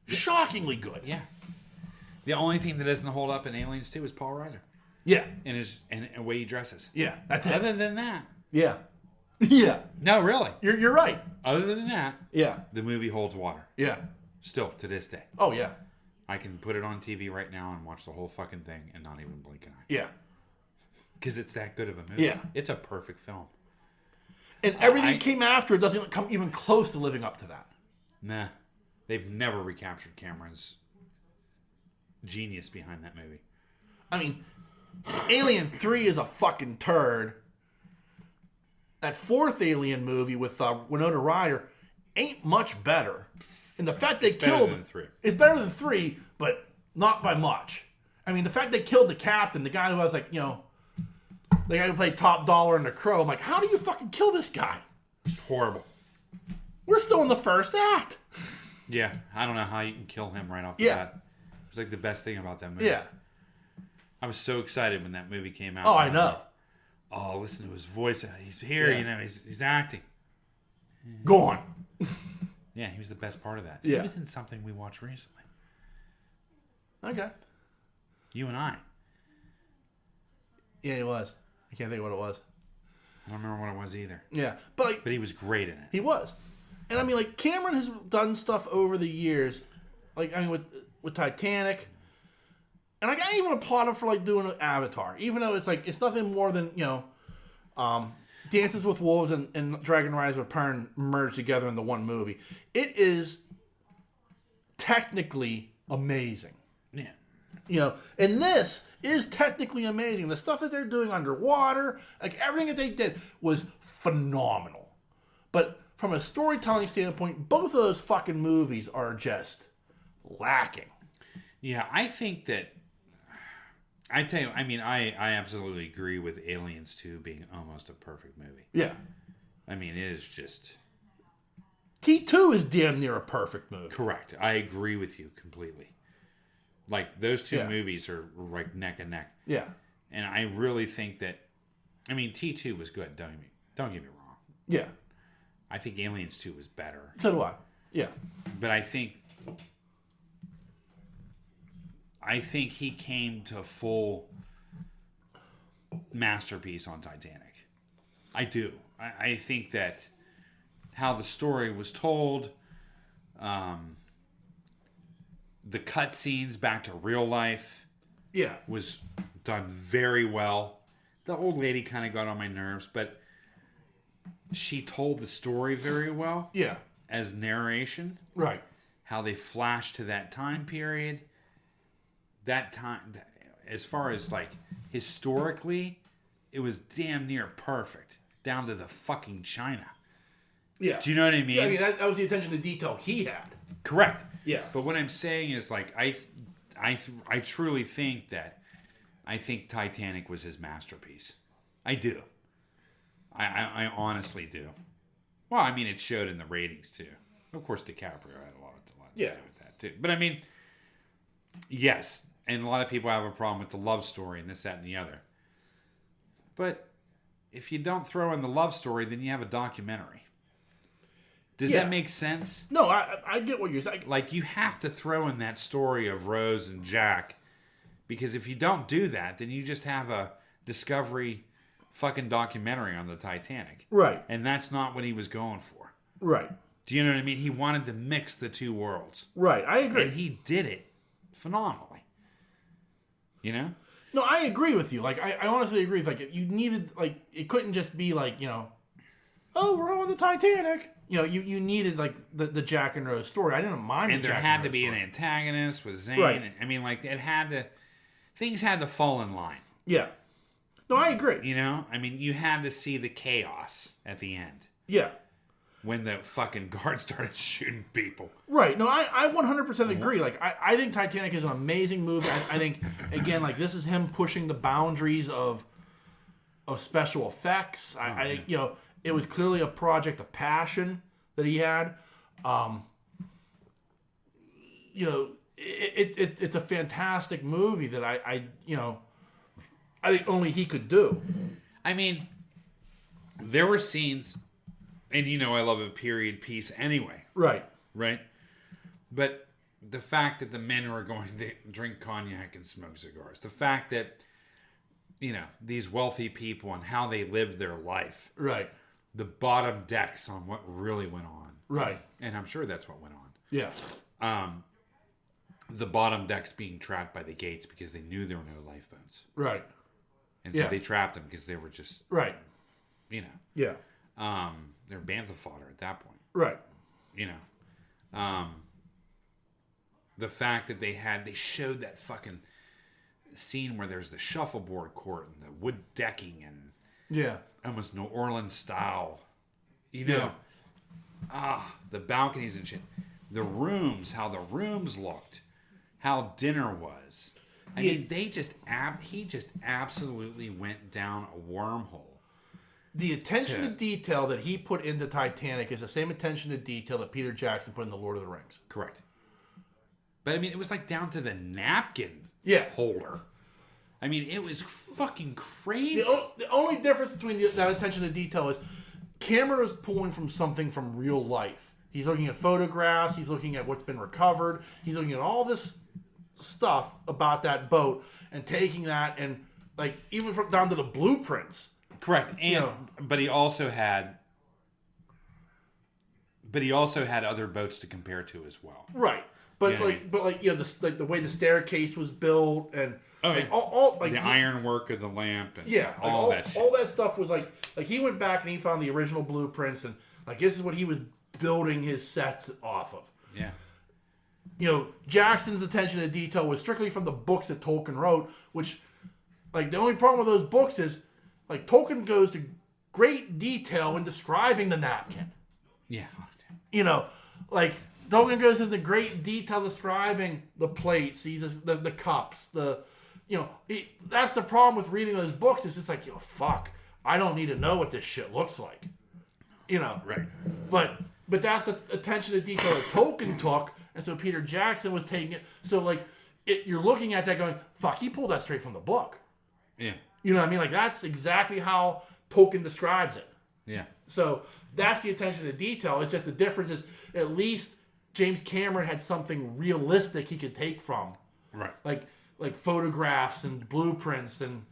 Shockingly good. Yeah. The only thing that doesn't hold up in Aliens 2 is Paul Reiser. Yeah. And the way he dresses. Yeah, that's it. Other than that. Yeah. Yeah. No, really. You're right. Other than that. Yeah. The movie holds water. Yeah. Still, to this day. Oh, yeah. I can put it on TV right now and watch the whole fucking thing and not even blink an eye. Yeah. Because it's that good of a movie. Yeah. It's a perfect film. And everything that came after it doesn't come even close to living up to that. Nah. They've never recaptured Cameron's genius behind that movie. I mean, Alien 3 is a fucking turd. That fourth Alien movie with Winona Ryder ain't much better. And the fact they killed... better than 3. It's better than 3, but not by much. I mean, the fact they killed the captain, the guy who was the guy who played Top Dollar in The Crow, I'm like, how do you fucking kill this guy? Horrible. We're still in the first act. Yeah, I don't know how you can kill him right off the bat. It was the best thing about that movie. Yeah. I was so excited when that movie came out. Oh, I know. Listen to his voice. He's here, he's acting. Gone. Yeah, he was the best part of that. Yeah. He was in something we watched recently. Okay. You and I. Yeah, he was. I can't think of what it was. I don't remember what it was either. Yeah, but he was great in it. He was. And I mean, Cameron has done stuff over the years, with Titanic, and I even applaud him for doing an Avatar, even though it's nothing more than Dances with Wolves and Dragon Rise with Perrin merged together in the one movie. It is technically amazing. Yeah. And this is technically amazing. The stuff that they're doing underwater, everything that they did was phenomenal. But from a storytelling standpoint, both of those fucking movies are just lacking. Yeah, I think that... I tell you, I mean, I absolutely agree with Aliens 2 being almost a perfect movie. Yeah. I mean, it is just... T2 is damn near a perfect movie. Correct. I agree with you completely. Those two movies are neck and neck. Yeah. And I really think that... I mean, T2 was good, don't get me wrong. Yeah. I think Aliens 2 was better. So do I. Yeah. But I think he came to full masterpiece on Titanic. I do. I think that how the story was told, the cutscenes back to real life, was done very well. The old lady kind of got on my nerves, but she told the story very well. Yeah. As narration. Right. How they flashed to that time period. That time, as far as historically, it was damn near perfect. Down to the fucking China. Yeah. Do you know what I mean? Yeah, I mean, that was the attention to detail he had. Correct. Yeah. But what I'm saying is, I truly think that I think Titanic was his masterpiece. I do. I honestly do. Well, I mean, it showed in the ratings, too. Of course, DiCaprio had a lot to do with that, too. But, I mean, yes, and a lot of people have a problem with the love story and this, that, and the other. But if you don't throw in the love story, then you have a documentary. Does that make sense? No, I get what you're saying. You have to throw in that story of Rose and Jack, because if you don't do that, then you just have a Discovery fucking documentary on the Titanic. Right. And that's not what he was going for. Right. Do you know what I mean? He wanted to mix the two worlds. Right, I agree. And he did it phenomenally. You know? No, I agree with you. Like, I honestly agree. Like, you needed, like, it couldn't just be like, oh, we're on the Titanic. You needed, like, the Jack and Rose story. I didn't mind and the there Jack had and to Rose be story. an antagonist with Zane. Right. I mean, like, things had to fall in line. Yeah. No, I agree. You know? I mean, you had to see the chaos at the end. Yeah. When the fucking guard started shooting people. Right. No, I 100% agree. Like, I think Titanic is an amazing movie. I think, again, like, this is him pushing the boundaries of special effects. I think, it was clearly a project of passion that he had. It's a fantastic movie that I think only he could do. I mean, there were scenes, and I love a period piece anyway. Right. Right? But the fact that the men were going to drink cognac and smoke cigars, the fact that, these wealthy people and how they lived their life. Right. The bottom decks on what really went on. Right. And I'm sure that's what went on. Yeah. The bottom decks being trapped by the gates because they knew there were no lifeboats. Right. And so they trapped them because they were just, right. Yeah. They're bantha fodder at that point. Right. The fact that they showed that fucking scene where there's the shuffleboard court and the wood decking and almost New Orleans style, the balconies and shit, the rooms, how the rooms looked, how dinner was. I mean, he just absolutely went down a wormhole. The attention to detail that he put into Titanic is the same attention to detail that Peter Jackson put in The Lord of the Rings. Correct. But I mean, it was like down to the napkin holder. I mean, it was fucking crazy. The only difference between that attention to detail is Cameron is pulling from something from real life. He's looking at photographs. He's looking at what's been recovered. He's looking at all this stuff about that boat and taking that and, like, even down to the blueprints. Correct. And but he also had other boats to compare to as well. Right. But the way the staircase was built and all like the ironwork of the lamp and all that shit. All that stuff was like he went back and he found the original blueprints and like this is what he was building his sets off of. Yeah. Jackson's attention to detail was strictly from the books that Tolkien wrote, which like the only problem with those books is like Tolkien goes to great detail in describing the napkin. Yeah. Like Tolkien goes into great detail describing the plates, the cups, that's the problem with reading those books. It's just like, fuck, I don't need to know what this shit looks like. Right. But that's the attention to detail that Tolkien took, and so Peter Jackson was taking it. So like, you're looking at that going, fuck, he pulled that straight from the book. Yeah. You know what I mean? Like that's exactly how Tolkien describes it. Yeah. So that's the attention to detail. It's just the difference is at least James Cameron had something realistic he could take from. Right. Like photographs and blueprints and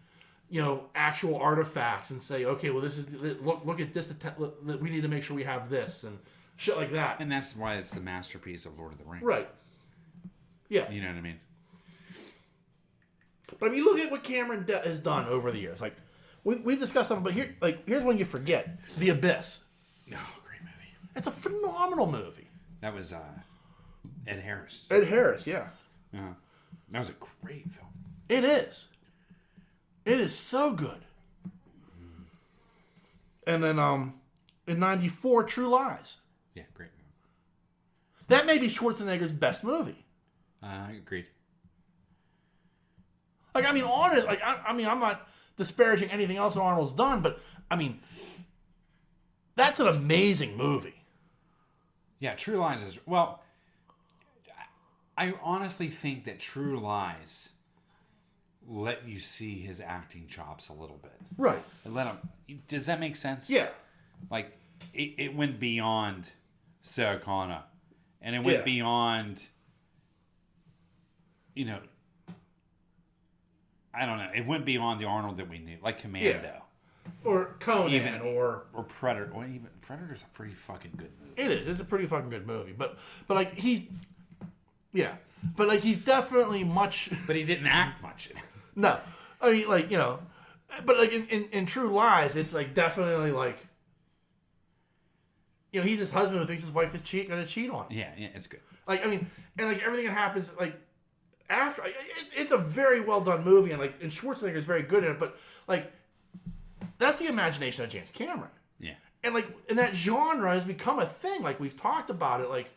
actual artifacts and say, okay, well this is look at this. We need to make sure we have this and shit like that. And that's why it's the masterpiece of Lord of the Rings. Right. Yeah. You know what I mean? But I mean, look at what Cameron has done over the years. Like we've discussed something, but here's one you forget: The Abyss. Oh, great movie. It's a phenomenal movie. That was Ed Harris. Ed Harris, yeah. That was a great film. It is. It is so good. And then in '94, True Lies. Yeah, great movie. That may be Schwarzenegger's best movie. Agreed. Like, I mean, I'm not disparaging anything else Arnold's done, but, I mean, that's an amazing movie. Yeah, True Lies is... Well, I honestly think that True Lies let you see his acting chops a little bit. Right. Let him... Does that make sense? Yeah. Like, it went beyond Sarah Connor. And it went beyond... I don't know. It went beyond the Arnold that we knew, like Commando. or Conan, or Predator. Or even Predator's a pretty fucking good movie. It is. It's a pretty fucking good movie. But like he's, yeah. But like he's definitely much. But he didn't act much in it. No, I mean like but like in True Lies, it's like definitely like. He's his husband who thinks his wife is gonna cheat on him. Yeah, it's good. Like, I mean, and like everything that happens, like after, it's a very well done movie, and like, and Schwarzenegger's very good in it. But like, that's the imagination of James Cameron. Yeah. And like, and that genre has become a thing. Like we've talked about it. Like,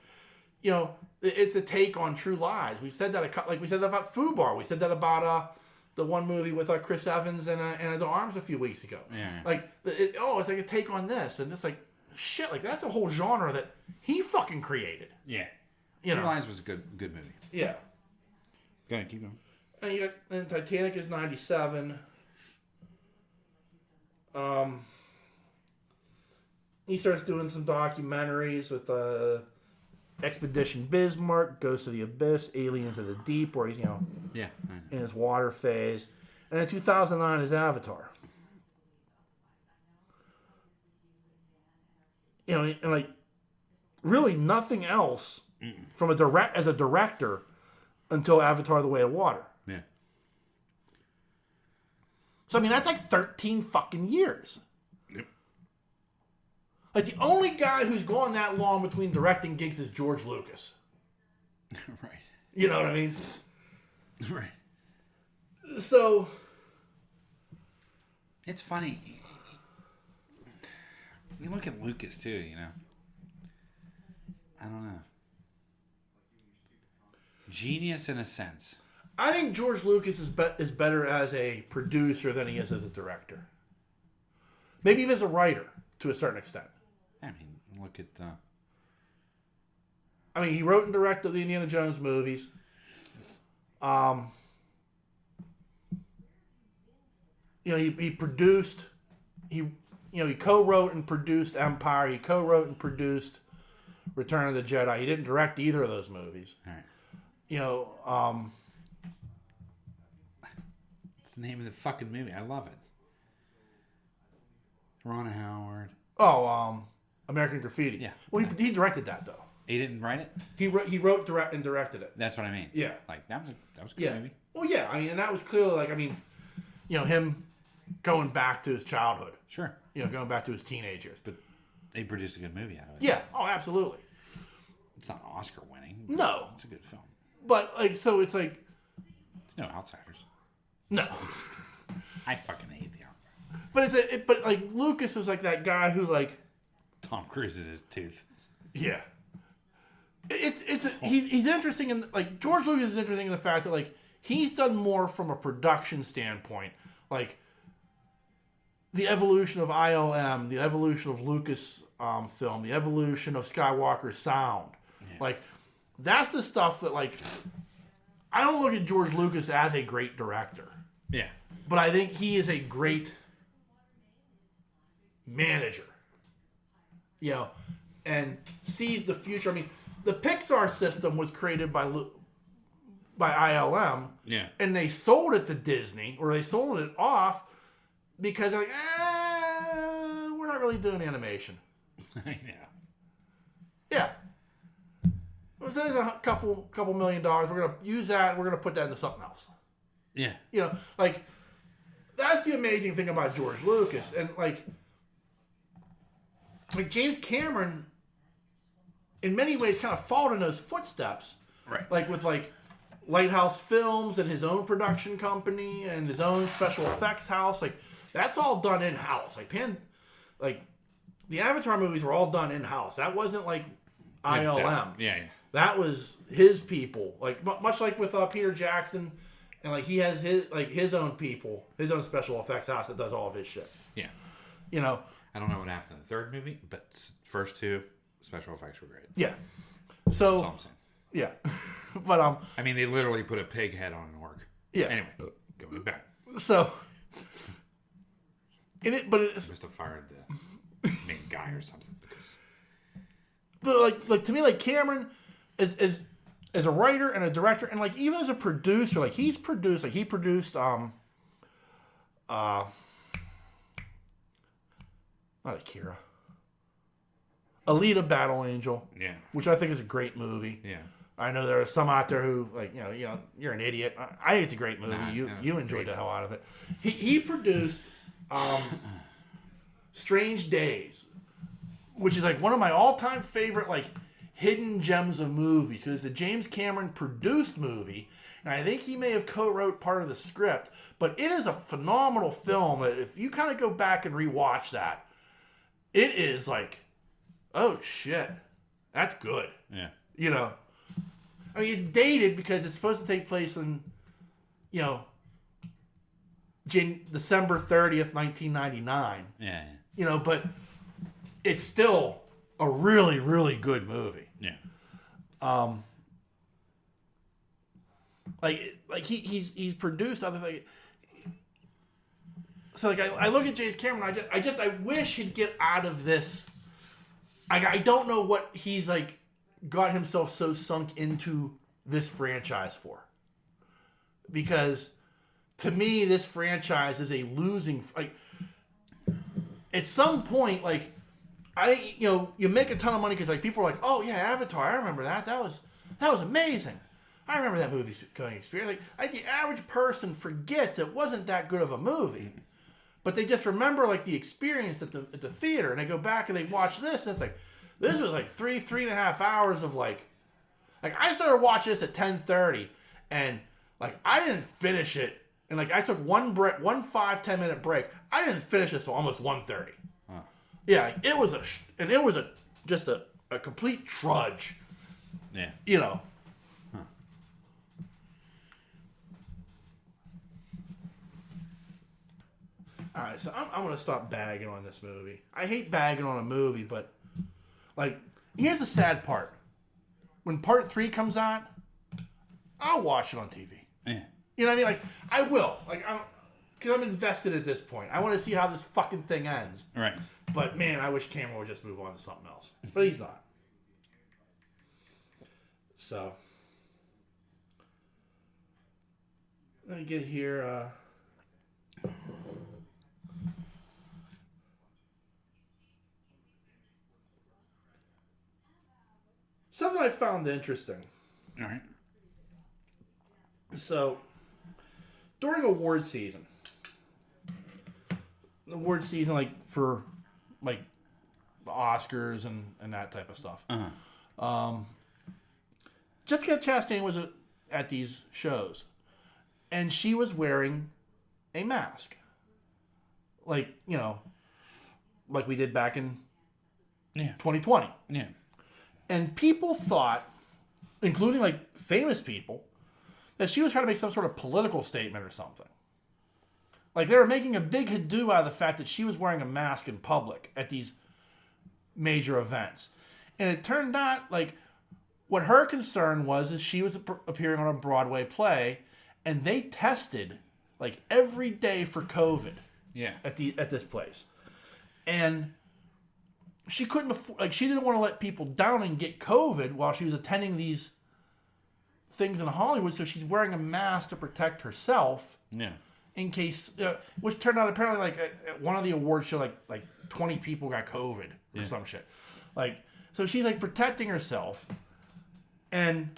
it's a take on True Lies. We said that we said that about FUBAR. We said that about the one movie with Chris Evans and the Arms a few weeks ago. Yeah. Like, it's like a take on this, and it's like. Shit, like that's a whole genre that he fucking created. Yeah. True Lies was a good movie. Yeah. Go ahead, keep going. And Titanic is 97. He starts doing some documentaries with Expedition Bismarck, Ghost of the Abyss, Aliens of the Deep, where he's in his water phase, and in 2009 is Avatar. And like, really nothing else from as a director until Avatar: The Way of Water. Yeah. So I mean, that's like 13 fucking years. Yep. Like the only guy who's gone that long between directing gigs is George Lucas. Right. You know what I mean? Right. So. It's funny. You look at Lucas too, I don't know. Genius in a sense. I think George Lucas is better as a producer than he is as a director. Maybe even as a writer, to a certain extent. I mean, look at... I mean, he wrote and directed the Indiana Jones movies. He produced... He co-wrote and produced Empire. He co-wrote and produced Return of the Jedi. He didn't direct either of those movies. All right. It's the name of the fucking movie. I love it. Ron Howard. American Graffiti. Yeah. Well, he directed that though. He didn't write it? He wrote, direct, and directed it. That's what I mean. Yeah. Like that was a good movie. Well, yeah. I mean, and that was clearly like him going back to his childhood. Sure. Going back to his teenage years. But they produced a good movie out of it. Yeah. Oh, absolutely. It's not Oscar winning. No. It's a good film. But like, so it's like. It's no Outsiders. No. I fucking hate the Outsiders. But but like Lucas was like that guy who like. Tom Cruise is his tooth. Yeah. He's interesting in like George Lucas is interesting in the fact that like he's done more from a production standpoint, like. The evolution of ILM, the evolution of Lucas film, the evolution of Skywalker sound. Yeah. Like, that's the stuff that, like, I don't look at George Lucas as a great director. Yeah. But I think he is a great manager. And sees the future. I mean, the Pixar system was created by ILM. Yeah. And they sold it to Disney, or they sold it off. Because they're like, we're not really doing animation. I know. Yeah. So there's a couple $1 million. We're gonna use that. We're gonna put that into something else. Yeah. Like that's the amazing thing about George Lucas, and like James Cameron, in many ways, kind of followed in those footsteps. Right. Like with like Lighthouse Films and his own production company and his own special effects house, like. That's all done in-house. Like the Avatar movies were all done in-house. That wasn't like ILM. Yeah. That was his people. Like much like with Peter Jackson, and like he has his own people, his own special effects house that does all of his shit. Yeah. I don't know what happened in the third movie, but first two special effects were great. Yeah. So. That's all I'm saying. Yeah. But I mean, they literally put a pig head on an orc. Yeah. Anyway, going back. So. It's must have fired the main guy or something. But like to me, like Cameron is as a writer and a director, and like even as a producer, like he produced Not Akira. Alita Battle Angel. Yeah. Which I think is a great movie. Yeah. I know there are some out there who, like, you're an idiot. I think it's a great movie. Nah, you enjoyed the hell out of it. He produced Strange Days, which is like one of my all-time favorite like hidden gems of movies because it's a James Camron produced movie, and I think he may have co-wrote part of the script. But it is a phenomenal film. If you kind of go back and rewatch that, it is like, oh shit, that's good. Yeah. I mean, it's dated because it's supposed to take place in, December 30th, 1999. Yeah. But it's still a really, really good movie. Yeah. Like he's produced other things. So like I look at James Cameron, I wish he'd get out of this. I don't know what he's like got himself so sunk into this franchise for. Because to me, this franchise is a losing. Like at some point, like you make a ton of money because like people are like, oh yeah, Avatar, I remember that. That was amazing. I remember that movie going experience. Like the average person forgets it wasn't that good of a movie, but they just remember like the experience at the theater, and they go back and they watch this, and it's like this was like 3.5 hours of like I started watching this at 10:30, and like I didn't finish it, and like I took one 5-10 minute break. I didn't finish this till almost 1:30. Huh. Yeah, it was just a complete trudge. Yeah. Huh. All right, so I'm going to stop bagging on this movie. I hate bagging on a movie, but, like, here's the sad part. When part 3 comes out, I'll watch it on TV. Yeah. You know what I mean? Like, I will. Like, because I'm invested at this point. I want to see how this fucking thing ends. Right. But, man, I wish Cameron would just move on to something else. But he's not. So, let me get here. Something I found interesting. All right. So, during award season, like for like the Oscars and that type of stuff. Uh-huh. Jessica Chastain was at these shows, and she was wearing a mask, like like we did back in 2020. Yeah. And people thought, including like famous people, that she was trying to make some sort of political statement or something. Like they were making a big hado out of the fact that she was wearing a mask in public at these major events. And it turned out like what her concern was is she was appearing on a Broadway play, and they tested like every day for COVID. Yeah. At this place. And she couldn't afford, like she didn't want to let people down and get COVID while she was attending these things in Hollywood, so she's wearing a mask to protect herself. Yeah. In case, which turned out apparently like at one of the awards show like 20 people got COVID or some shit. Like so she's like protecting herself, and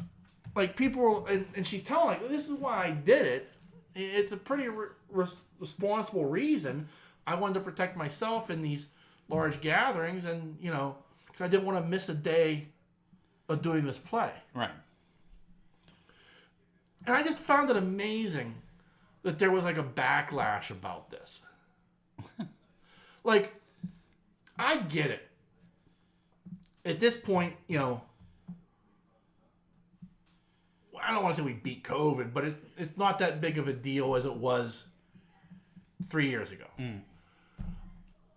like people were, and she's telling like this is why I did it. It's a pretty responsible reason. I wanted to protect myself in these large gatherings, and because I didn't want to miss a day of doing this play. Right. And I just found it amazing that there was like a backlash about this. Like, I get it. At this point, I don't want to say we beat COVID, but it's not that big of a deal as it was 3 years ago. Mm.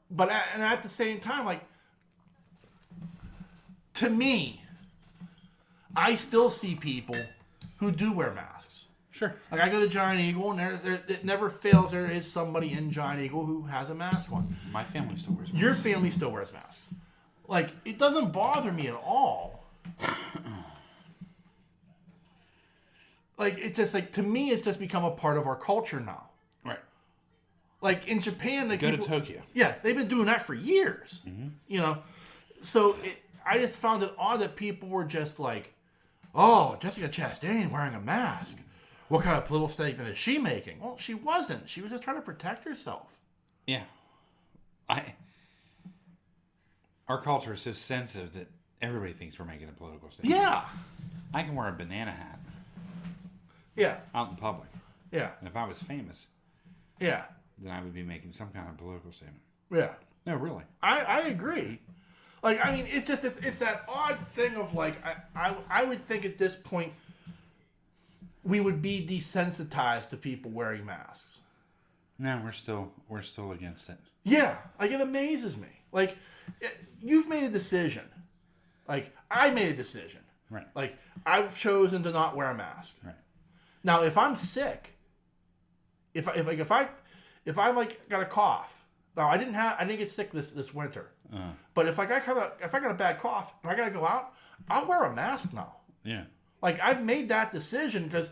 But at the same time, like, to me, I still see people who do wear masks. Sure. Like, I go to Giant Eagle, and it never fails. There is somebody in Giant Eagle who has a mask on. My family still wears masks. Your family still wears masks. Like, it doesn't bother me at all. Like, it's just, like, to me, it's just become a part of our culture now. Right. Like in Japan, Go to Tokyo. Yeah, they've been doing that for years. You know, so I just found it odd that people were just like, "Oh, Jessica Chastain wearing a mask. What kind of political statement is she making?" Well, she wasn't. She was just trying to protect herself. Yeah. Our culture is so sensitive that everybody thinks we're making a political statement. Yeah. I can wear a banana hat. Yeah. Out in public. Yeah. And if I was famous, yeah, then I would be making some kind of political statement. Yeah. No, really. I agree. Like, I mean, it's just it's that odd thing of like I would think at this point we would be desensitized to people wearing masks. No, we're still against it. Yeah, like it amazes me. Like you've made a decision. Like I made a decision. Right. Like I've chosen to not wear a mask. Right. Now, if I'm sick, if I like got a cough. Now I didn't get sick this winter. But if I got a bad cough and I gotta go out, I'll wear a mask now. Yeah. Like I've made that decision because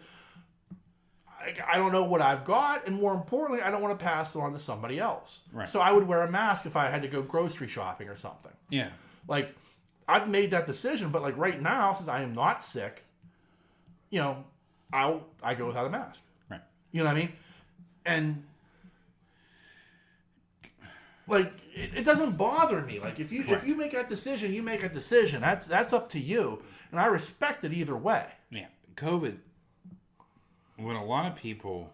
I don't know what I've got, and more importantly, I don't want to pass it on to somebody else. Right. So I would wear a mask if I had to go grocery shopping or something. Yeah. Like I've made that decision, but like right now, since I am not sick, you know, I go without a mask. Right. You know what I mean? And like it doesn't bother me. Like if you make that decision, you make a decision. That's up to you, and I respect it either way. Yeah. COVID. What a lot of people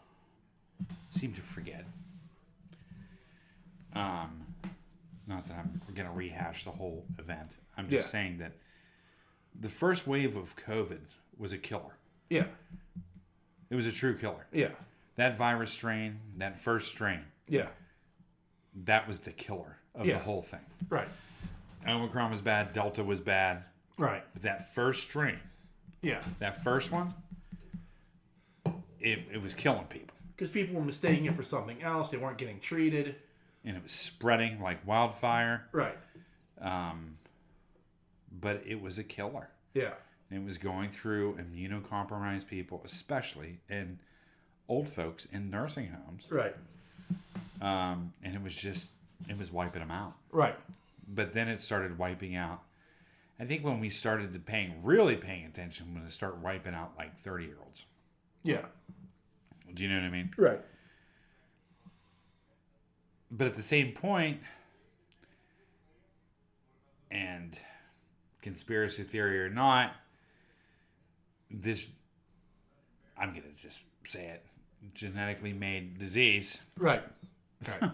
seem to forget. Not that I'm going to rehash the whole event. I'm just saying that the first wave of COVID was a killer. Yeah. It was a true killer. Yeah. That virus strain, that first strain. Yeah. That was the killer of the whole thing. Right. Omicron was bad. Delta was bad. Right. But that first strain. Yeah. That first one. It was killing people. Because people were mistaking it for something else. They weren't getting treated. And it was spreading like wildfire. Right. But it was a killer. Yeah. And it was going through immunocompromised people, especially, and old folks in nursing homes. Right. And it was wiping them out. Right. But then it started wiping out. I think when we started really paying attention, when it started wiping out like 30-year-olds. Yeah. Do you know what I mean? Right. But at the same point, and conspiracy theory or not, I'm going to just say it, genetically made disease. Right. Right.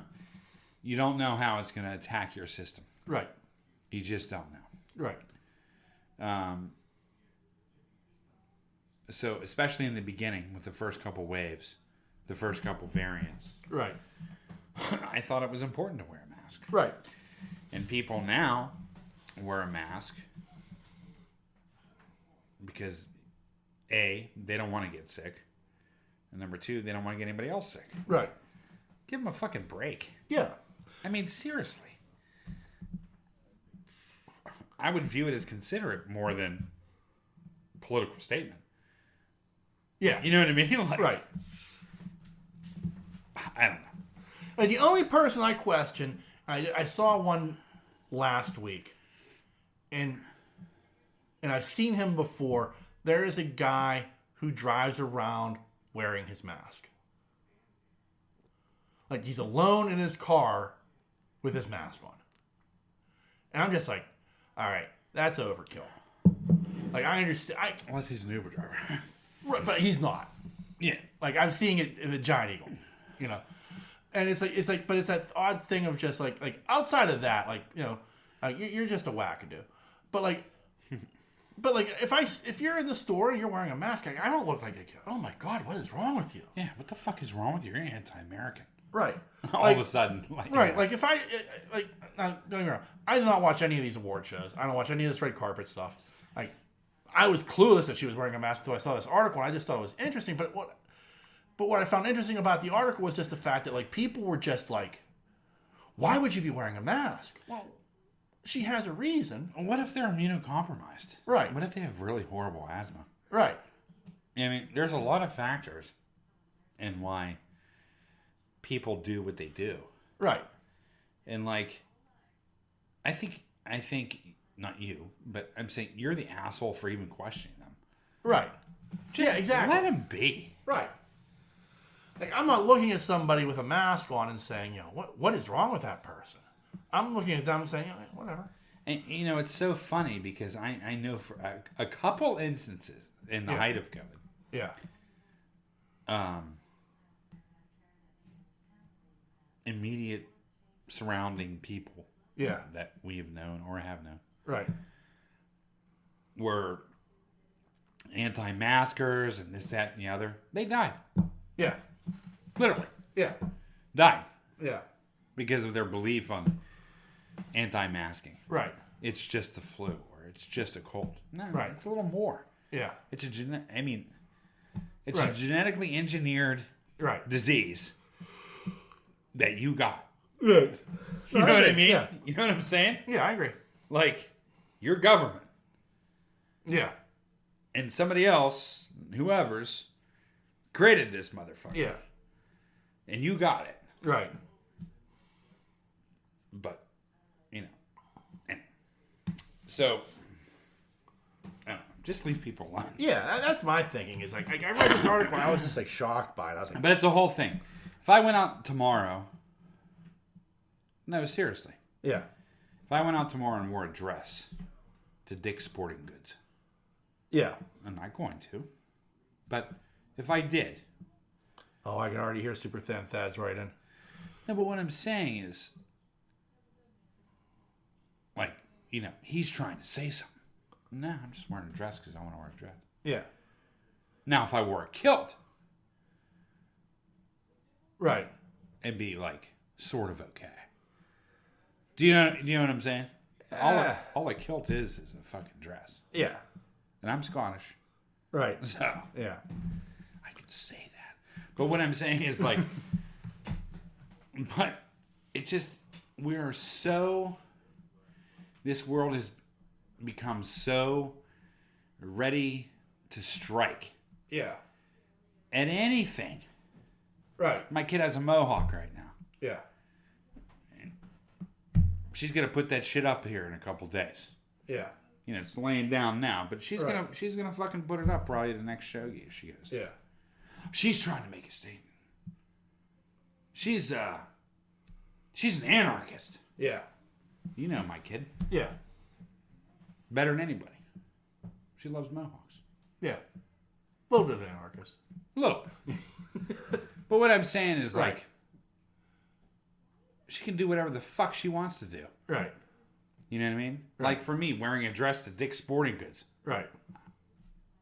You don't know how it's going to attack your system. Right. You just don't know. Right. So, especially in the beginning with the first couple waves, the first couple variants. Right. I thought it was important to wear a mask. Right. And people now wear a mask because, A, they don't want to get sick. And number two, they don't want to get anybody else sick. Right. Give them a fucking break. Yeah. I mean, seriously. I would view it as considerate more than political statement. Yeah. You know what I mean? Like, right. I don't know. And the only person I question, I saw one last week, and I've seen him before. There is a guy who drives around wearing his mask. Like he's alone in his car with his mask on. And I'm just like, all right, that's overkill. Like I understand. Unless he's an Uber driver. Right, but he's not. Yeah. Like I'm seeing it in the Giant Eagle, you know. And it's like, but it's that odd thing of just like outside of that, like, you know, you're just a wackadoo. But like, if you're in the store and you're wearing a mask, I don't look like oh my God, what is wrong with you? Yeah, what the fuck is wrong with you? You're anti-American. Right. All of a sudden. Like, right. Like if now, don't get me wrong, I do not watch any of these award shows. I don't watch any of this red carpet stuff. Like, I was clueless that she was wearing a mask until I saw this article, and I just thought it was interesting. But what I found interesting about the article was just the fact that like people were just like, why would you be wearing a mask? Well, she has a reason. What if they're immunocompromised? Right. What if they have really horrible asthma? Right. I mean, there's a lot of factors in why people do what they do. Right. And like, I think not you, but I'm saying you're the asshole for even questioning them. Right. Just exactly. let them be. Right. Like, I'm not looking at somebody with a mask on and saying, what is wrong with that person? I'm looking at them and saying, whatever. And, it's so funny because I know for a couple instances in the height of COVID. Yeah. Immediate surrounding people. Yeah. That we have known or have known. Right. Were anti-maskers and this, that, and the other. They died. Yeah. Literally. Yeah. Died. Yeah. Because of their belief on anti-masking. Right. It's just the flu or it's just a cold. No, right. It's a little more. Yeah. It's a genetically engineered disease that you got. Right. You know what I mean? Yeah. You know what I'm saying? Yeah, I agree. Like, your government. Yeah. And somebody else, whoever's, created this motherfucker. Yeah. And you got it. Right. But, so, I don't know, just leave people alone. Yeah, that's my thinking. Is like, I read this article and I was just like shocked by it. I was like, but it's a whole thing. If I went out tomorrow, no, seriously. Yeah. If I went out tomorrow and wore a dress to Dick's Sporting Goods. Yeah. I'm not going to. But if I did. Oh, I can already hear Super Thin Thad's right in. No, but what I'm saying is, like, he's trying to say something. No, I'm just wearing a dress because I want to wear a dress. Yeah. Now, if I wore a kilt. Right. It'd be, like, sort of okay. Do you know what I'm saying? All a kilt is a fucking dress. Yeah. And I'm Scottish. Right. So, yeah. I could say that. But what I'm saying is, like, but it just, this world has become so ready to strike. Yeah. At anything. Right. My kid has a mohawk right now. Yeah. She's gonna put that shit up here in a couple days. Yeah. It's laying down now, but she's gonna fucking put it up probably the next show she goes to. Yeah. She's trying to make a statement. She's an anarchist. Yeah. You know my kid. Yeah. Better than anybody. She loves mohawks. Yeah. A little bit of an anarchist. A little bit. But what I'm saying is, Right. like, she can do whatever the fuck she wants to do. Right. You know what I mean? Right. Like, for me, wearing a dress to Dick's Sporting Goods. Right.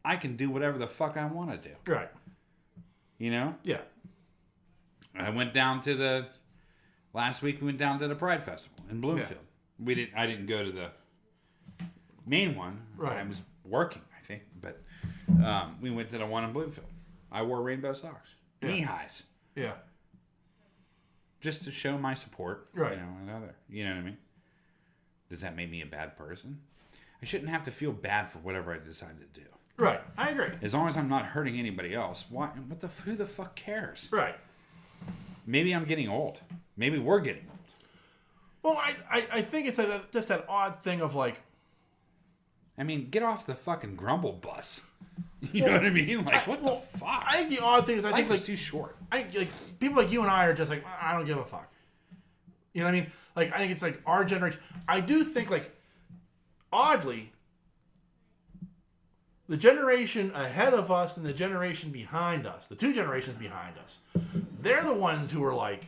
I can do whatever the fuck I want to do. Right. You know? Yeah. Last week we went down to the Pride Festival in Bloomfield. Yeah. I didn't go to the main one. Right. I was working, I think. But we went to the one in Bloomfield. I wore rainbow socks. Yeah. Knee highs. Yeah. Just to show my support. Right. You know what I mean? Does that make me a bad person? I shouldn't have to feel bad for whatever I decide to do. Right. I agree. As long as I'm not hurting anybody else, who the fuck cares? Right. Maybe I'm getting old. Maybe we're getting old. Well, I think it's just that odd thing of like, I mean, get off the fucking grumble bus. You know what I mean? Like, what the fuck? I think the odd thing is Life is too short. I think like people like you and I are just like, I don't give a fuck. You know what I mean? Like, I think it's like our generation. I do think, like, oddly, the generation ahead of us and the generation behind us, the two generations behind us, they're the ones who are like,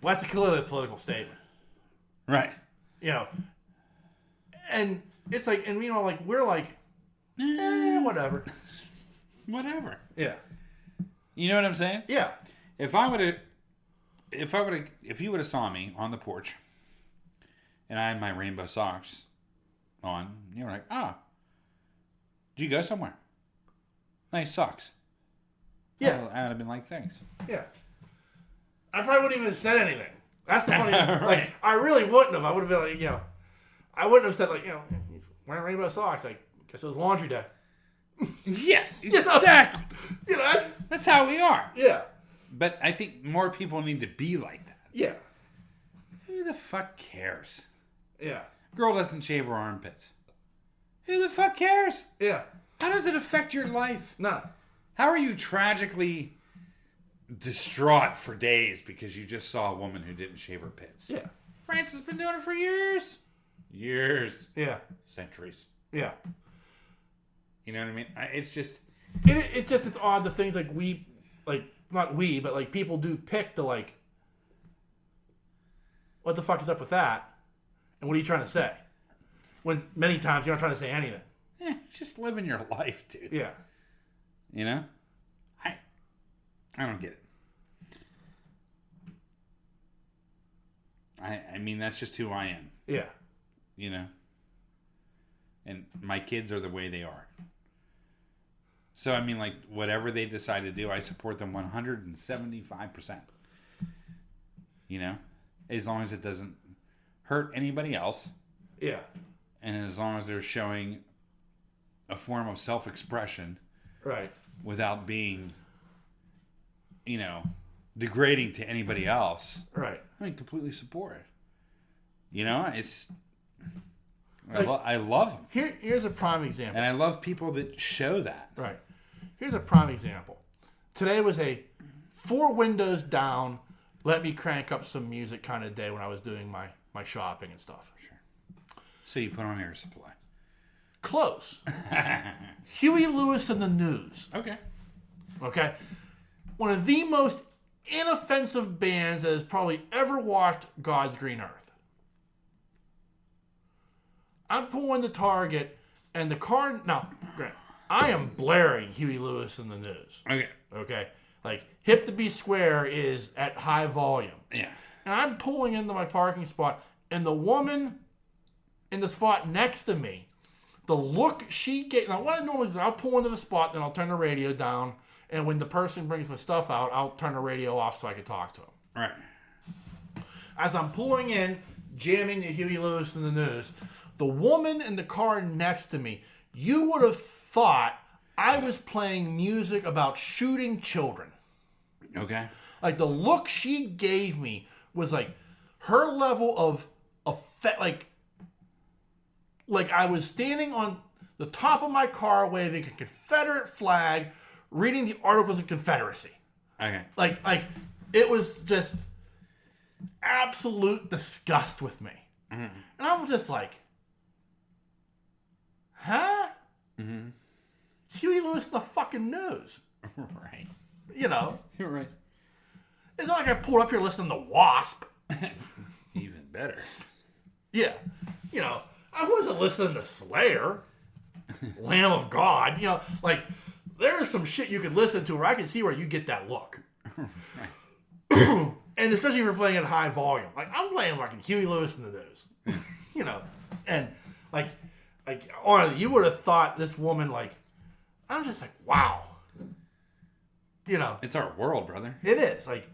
well, that's clearly a political statement. Right. And it's like, and meanwhile, like, we're like, whatever. Whatever. Yeah. You know what I'm saying? Yeah. If you would have saw me on the porch and I had my rainbow socks on, you were like, did you go somewhere? Nice socks. Yeah. I would have been like, thanks. Yeah. I probably wouldn't even have said anything. That's the funny thing. Right. Like, I really wouldn't have. I would have been like, I wouldn't have said, like, he's wearing rainbow socks. I guess it was laundry day. Yeah, exactly. That's how we are. Yeah. But I think more people need to be like that. Yeah. Who the fuck cares? Yeah. Girl doesn't shave her armpits. Who the fuck cares? Yeah. How does it affect your life? No. How are you tragically distraught for days because you just saw a woman who didn't shave her pits? Yeah. France has been doing it for years. Years. Yeah. Centuries. Yeah. You know what I mean? It's just... It's odd the things like we... Like, not we, but like people do pick to like... What the fuck is up with that? And what are you trying to say? When many times you're not trying to say anything. Just living your life, dude. Yeah. You know? I don't get it. I mean, that's just who I am. Yeah. You know? And my kids are the way they are. So, I mean, like, whatever they decide to do, I support them 175%. You know? As long as it doesn't hurt anybody else. Yeah. And as long as they're showing a form of self-expression. Right. Without being, you know, degrading to anybody else. Right. I mean, completely support it. You know, it's... Like, I love them. Here's a prime example. And I love people that show that. Right. Here's a prime example. Today was a 4 windows down, let me crank up some music kind of day when I was doing my shopping and stuff. Sure. So you put on Air Supply. Close. Huey Lewis and the News. Okay. Okay? One of the most inoffensive bands that has probably ever walked God's green earth. I'm pulling the Target, and the car... Now, I am blaring Huey Lewis and the News. Okay. Okay? Like, Hip to Be Square is at high volume. Yeah. And I'm pulling into my parking spot, and the woman in the spot next to me, the look she gave... Now, what I normally do is I'll pull into the spot, then I'll turn the radio down, and when the person brings my stuff out, I'll turn the radio off so I can talk to them. Right. As I'm pulling in, jamming the Huey Lewis and the News, the woman in the car next to me, you would have thought I was playing music about shooting children. Okay. Like, the look she gave me was like her level of effect. Like I was standing on the top of my car waving a Confederate flag, reading the Articles of Confederacy. Okay. Like it was just absolute disgust with me. Mm-hmm. And I'm just like, huh? Mm-hmm. It's Huey Lewis in the fucking News. Right. You know? You're right. It's not like I pulled up here listening to Wasp. Even better. Yeah. You know, I wasn't listening to Slayer. Lamb of God. You know, like, there's some shit you could listen to where I can see where you get that look. Right. And especially if you're playing at high volume. Like, I'm playing fucking Huey Lewis in the News. You know? And, like, honestly, you would have thought this woman, like, I'm just like, wow. You know? It's our world, brother. It is. Like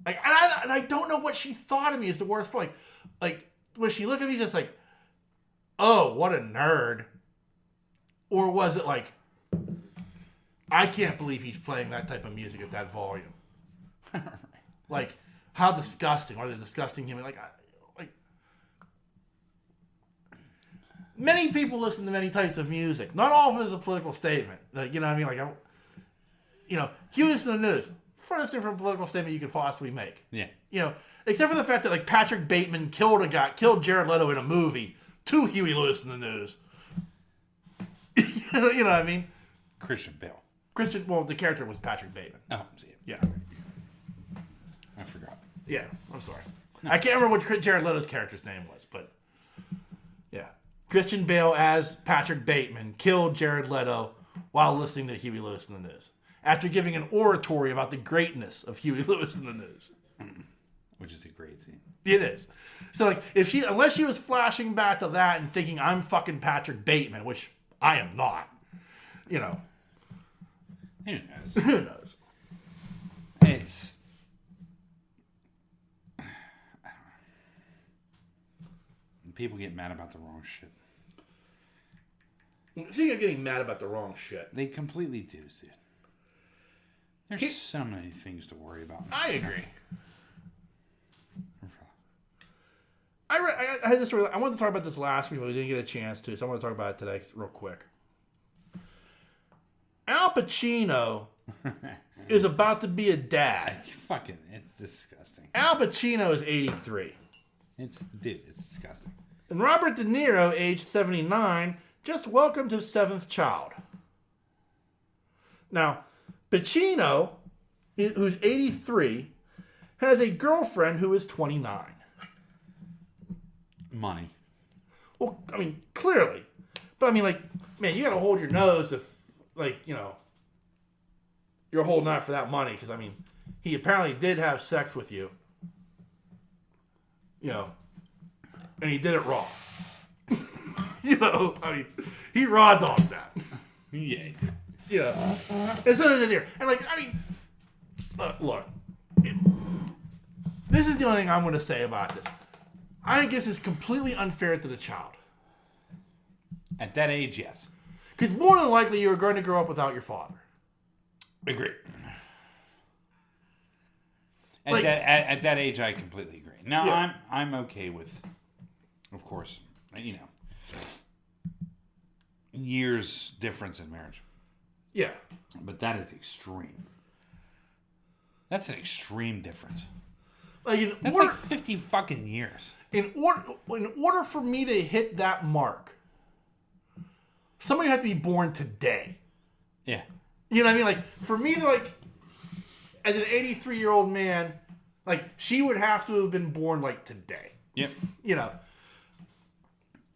I don't know what she thought of me is the worst part. Like, was she looking at me just like, oh, what a nerd? Or was it like, I can't believe he's playing that type of music at that volume? Like, how disgusting. What a disgusting human. Like, many people listen to many types of music. Not all of it is a political statement. Like, you know what I mean? Like, you know, Huey Lewis in the News. Furthest different political statement you could possibly make. Yeah. You know, except for the fact that, like, Patrick Bateman killed Jared Leto in a movie to Huey Lewis in the News. You know what I mean? Christian Bale. Well, the character was Patrick Bateman. Oh, see. Yeah. I forgot. Yeah, I'm sorry. No. I can't remember what Jared Leto's character's name was, but yeah. Christian Bale as Patrick Bateman killed Jared Leto while listening to Huey Lewis in the News. After giving an oratory about the greatness of Huey Lewis in the News. Which is a great scene. It is. So, like, unless she was flashing back to that and thinking I'm fucking Patrick Bateman, which I am not, you know. Who knows? Who knows? It's... I don't know. People get mad about the wrong shit. Speaking of getting mad about the wrong shit. They completely do, dude. There's so many things to worry about. I agree. I had this. I wanted to talk about this last week, but we didn't get a chance to, so I want to talk about it today real quick. Al Pacino is about to be a dad. Fucking, it's disgusting. Al Pacino is 83. It's disgusting. And Robert De Niro, age 79, just welcomed his 7th child. Now, Pacino, who's 83, has a girlfriend who is 29. Money. Well, I mean, clearly. But I mean, like, man, you got to hold your nose if, like, you know, you're holding out for that money. Because, I mean, he apparently did have sex with you. You know, and he did it wrong. You know, I mean, he raw dogged that. Yeah, he did. You know, and so did here. And, like, I mean, look, this is the only thing I'm going to say about this. I guess it's completely unfair to the child. At that age, yes. Because more than likely you're going to grow up without your father. Agree. At that age, I completely agree. Now, yeah. I'm okay with, of course, you know, years difference in marriage. Yeah. But that is extreme. That's an extreme difference. That's like 50 fucking years. In order for me to hit that mark, somebody had to be born today. Yeah. You know what I mean? Like, for me to, like, as an 83-year-old man, like, she would have to have been born, like, today. Yep. You know.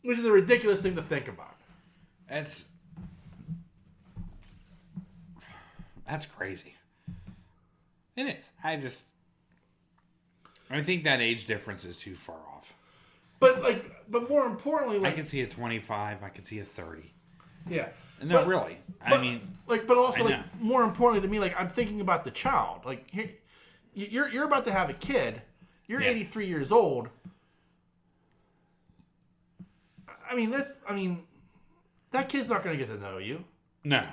Which is a ridiculous thing to think about. That's crazy. It is. I think that age difference is too far off. But more importantly, like, I can see a 25. I can see a 30. Yeah. No, really. But also, like, more importantly to me, like, I'm thinking about the child. Like, you're about to have a kid. You're 83 years old. I mean, that kid's not going to get to know you. No.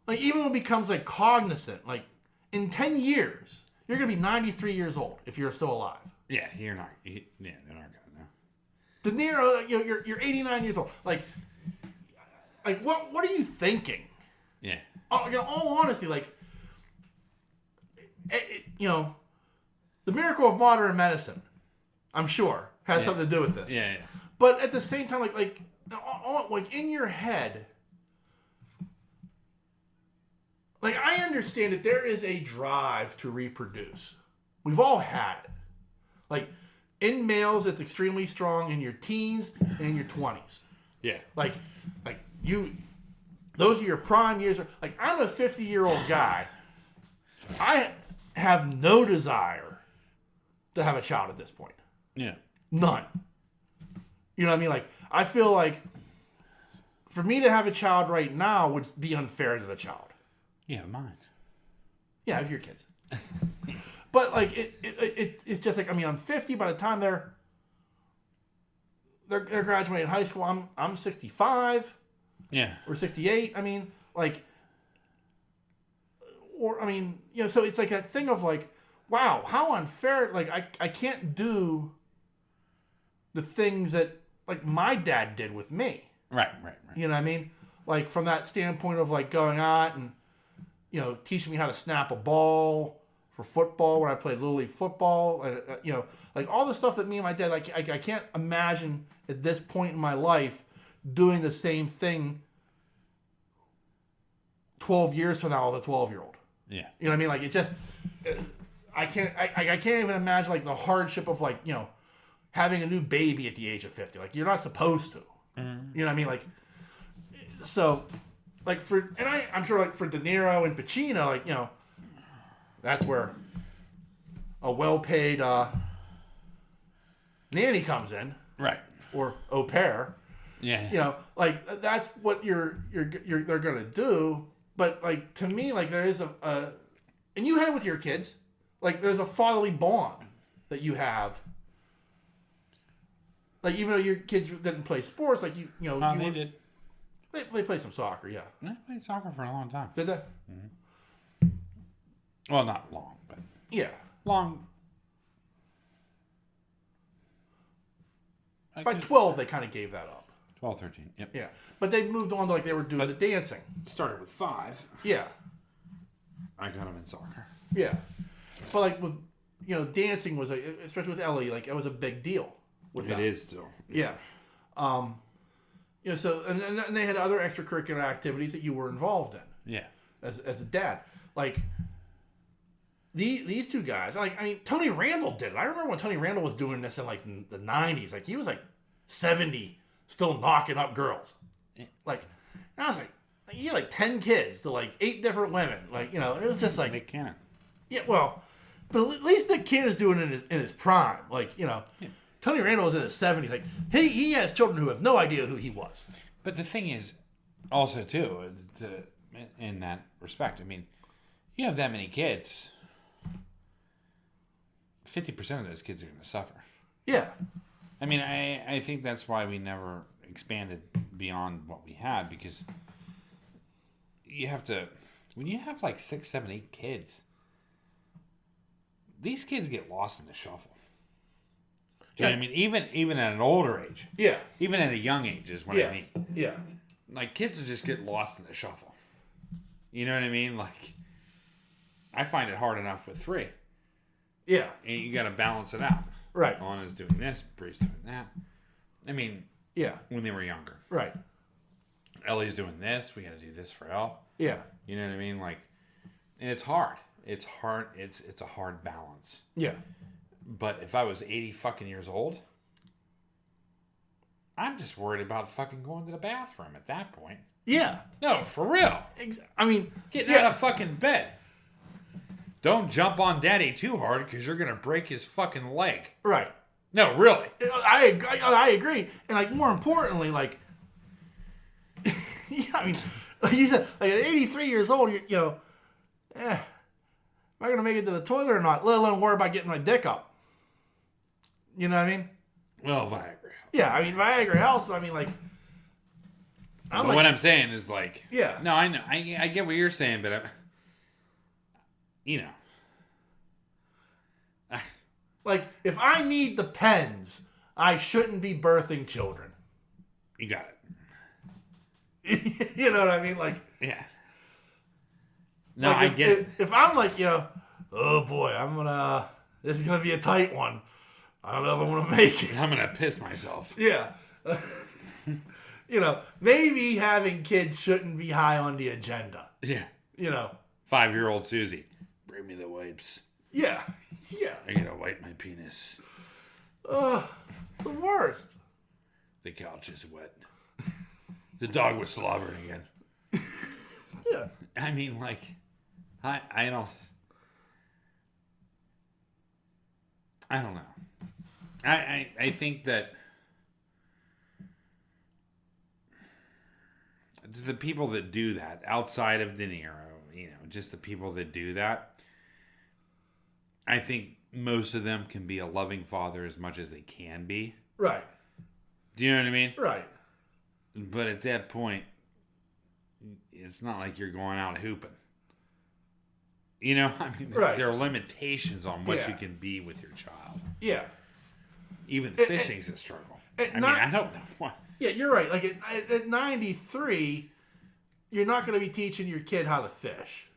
Like, even when it becomes, like, cognizant, like, in 10 years, you're going to be 93 years old if you're still alive. Yeah, you're not. Yeah, they're not going to know. De Niro, you know, you're 89 years old. Like, what are you thinking? Yeah. Oh, you know, all honesty, like, you know, the miracle of modern medicine, I'm sure, has something to do with this. Yeah. But at the same time, like in your head, like, I understand that there is a drive to reproduce. We've all had it. Like, in males, it's extremely strong in your teens and in your 20s. Yeah. Like those are your prime years. Like, I'm a 50-year-old guy. I have no desire to have a child at this point. Yeah. None. You know what I mean? Like, I feel like for me to have a child right now would be unfair to the child. Yeah, mine. Yeah, I have your kids. But, like, it's just like, I mean, I'm 50. By the time they're graduating high school, I'm 65. Yeah. Or 68. I mean, like, or, I mean, you know, so it's like a thing of, like, wow, how unfair. Like, I can't do the things that, like, my dad did with me. Right. You know what I mean? Like, from that standpoint of, like, going out and, you know, teaching me how to snap a ball for football when I played Little League football. You know, like, all the stuff that me and my dad, like, I can't imagine at this point in my life doing the same thing 12 years from now with a 12-year-old. Yeah. You know what I mean? Like, it just, I can't even imagine, like, the hardship of, like, you know, having a new baby at the age of 50. Like, you're not supposed to. Mm-hmm. You know what I mean? Like, so, like, I'm sure, like, for De Niro and Pacino, like, you know, that's where a well-paid nanny comes in. Right. Or au pair. Yeah. You know, like, that's what they're going to do. But, like, to me, like, there is a and you had it with your kids. Like, there's a fatherly bond that you have. Like, even though your kids didn't play sports, like, you know. They did. They play some soccer, yeah. I played soccer for a long time. Did they? Well, not long, but Yeah. long. By 12, they kind of gave that up. 12, 13, yep. Yeah. But they moved on to like they were doing the dancing. Started with 5. Yeah. I got them in soccer. Yeah. But like with, dancing was, especially with Ellie, like it was a big deal. With It is still. Yeah. So, and they had other extracurricular activities that you were involved in. Yeah. As a dad. Like, these two guys, Tony Randall did it. I remember when Tony Randall was doing this in like the 90s. Like, he was like 70, still knocking up girls. Yeah. Like, I was like, he had like 10 kids to like 8 different women. Like, it was just like. Nick Cannon. Yeah, well, but at least Nick Cannon's doing it in his prime. Like, Yeah. Tony Randall was in his 70s. Like, he has children who have no idea who he was. But the thing is, also, too, in that respect, I mean, you have that many kids, 50% of those kids are going to suffer. Yeah. I mean, I think that's why we never expanded beyond what we had, because you have to, when you have like 6, 7, 8 kids, these kids get lost in the shuffle. Do you know what I mean? Even at an older age. Yeah. Even at a young age is what I mean. Yeah. Like, kids will just get lost in the shuffle. You know what I mean? Like, I find it hard enough with 3. Yeah. And you got to balance it out. Right. Alana's doing this, Bree's doing that. I mean, yeah. When they were younger. Right. Ellie's doing this. We got to do this for Elle. Yeah. You know what I mean? Like, and it's hard. It's hard. It's a hard balance. Yeah. But if I was 80 fucking years old, I'm just worried about fucking going to the bathroom at that point. Yeah. No, for real. Getting out of fucking bed. Don't jump on daddy too hard because you're going to break his fucking leg. Right. No, really. I agree. And, like, more importantly, like, like you said, like, at 83 years old, am I going to make it to the toilet or not? Let alone worry about getting my dick up. You know what I mean? Well, Viagra. Yeah, Viagra helps, but what I'm saying is, like... Yeah. No, I know. I get what you're saying, but... like, if I need the pens, I shouldn't be birthing children. You got it. You know what I mean? Like... Yeah. No, like I get it. If I'm like, oh boy, this is going to be a tight one. I don't know if I'm going to make it. I'm going to piss myself. Yeah. Maybe having kids shouldn't be high on the agenda. Yeah. 5-year-old Susie. Bring me the wipes. Yeah. Yeah. I got to wipe my penis. The worst. The couch is wet. The dog was slobbering again. Yeah. I mean, like, I don't know. I think that the people that do that, outside of De Niro, just the people that do that, I think most of them can be a loving father as much as they can be. Right. Do you know what I mean? Right. But at that point, it's not like you're going out hooping. Right. There are limitations on what you can be with your child. Yeah. Even fishing's a struggle. I don't know what. Yeah, you're right. Like at 93, you're not going to be teaching your kid how to fish.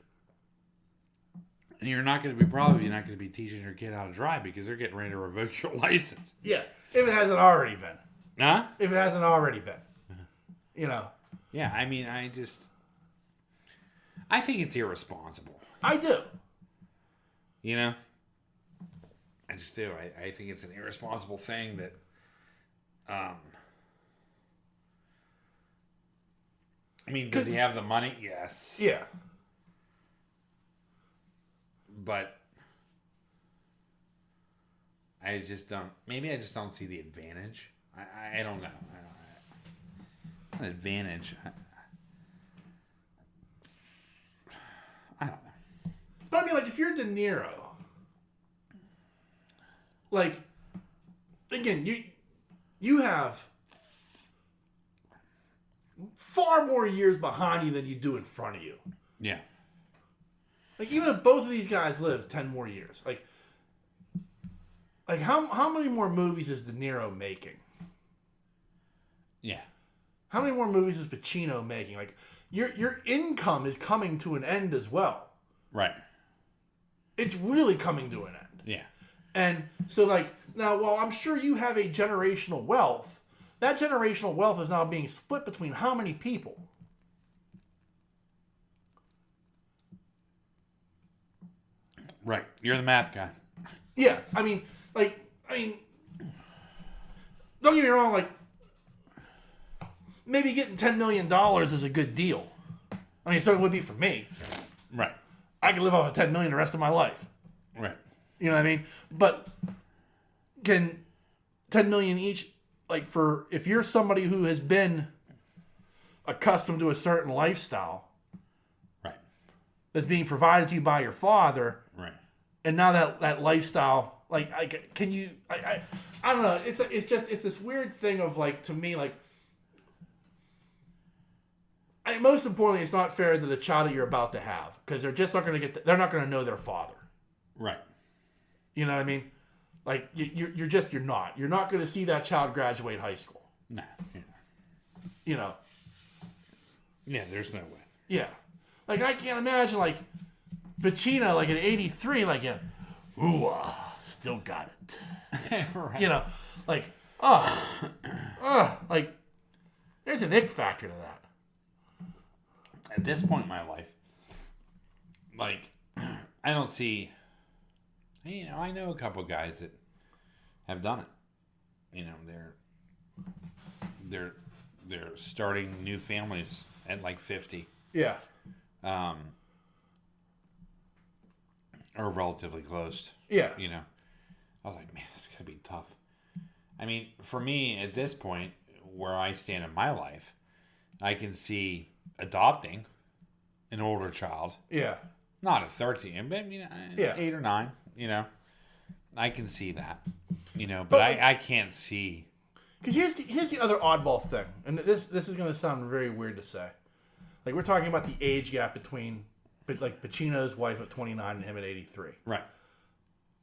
And you're not going to be teaching your kid how to drive because they're getting ready to revoke your license. Yeah, if it hasn't already been. Huh? If it hasn't already been. Yeah, I think it's irresponsible. I do. I just do. I think it's an irresponsible thing that, does he have the money? Yes. Yeah. But I just don't see the advantage. I don't know. An advantage. I don't know. But like, if you're De Niro, like, again, you have far more years behind you than you do in front of you. Yeah. Like, even if both of these guys live 10 more years, like how many more movies is De Niro making? Yeah. How many more movies is Pacino making? Like, your income is coming to an end as well. Right. It's really coming to an end. Yeah. And so, like, now, while I'm sure you have a generational wealth, that generational wealth is now being split between how many people? Right. You're the math guy. Yeah, don't get me wrong, like, maybe getting $10 million is a good deal. I mean, it certainly would be for me. Right. I could live off of $10 million the rest of my life. Right. You know what I mean? But can $10 million each, like, for, if you're somebody who has been accustomed to a certain lifestyle, Right. that's being provided to you by your father, Right. and now that lifestyle, like, can you, I don't know, it's this weird thing of, like, to me, like, most importantly, it's not fair to the child that you're about to have, because they're just not going to they're not going to know their father. Right. You know what I mean? Like, you're not going to see that child graduate high school. Nah. Yeah. You know? Yeah, there's no way. Yeah. Like, I can't imagine, like, Pacino, like, at 83, like, yeah, ooh, still got it. Right. You know? Like, like, there's an ick factor to that. At this point in my life, like, I don't see, I know a couple guys that have done it. You know, they're starting new families at like 50. Yeah. Or relatively close. Yeah. You know, I was like, man, this is going to be tough. I mean, for me, at this point, where I stand in my life, I can see adopting an older child. Yeah. Not a 13, but, 8 or 9, I can see that, but I can't see. Because here's the other oddball thing, and this is going to sound very weird to say. Like, we're talking about the age gap between, like, Pacino's wife at 29 and him at 83. Right.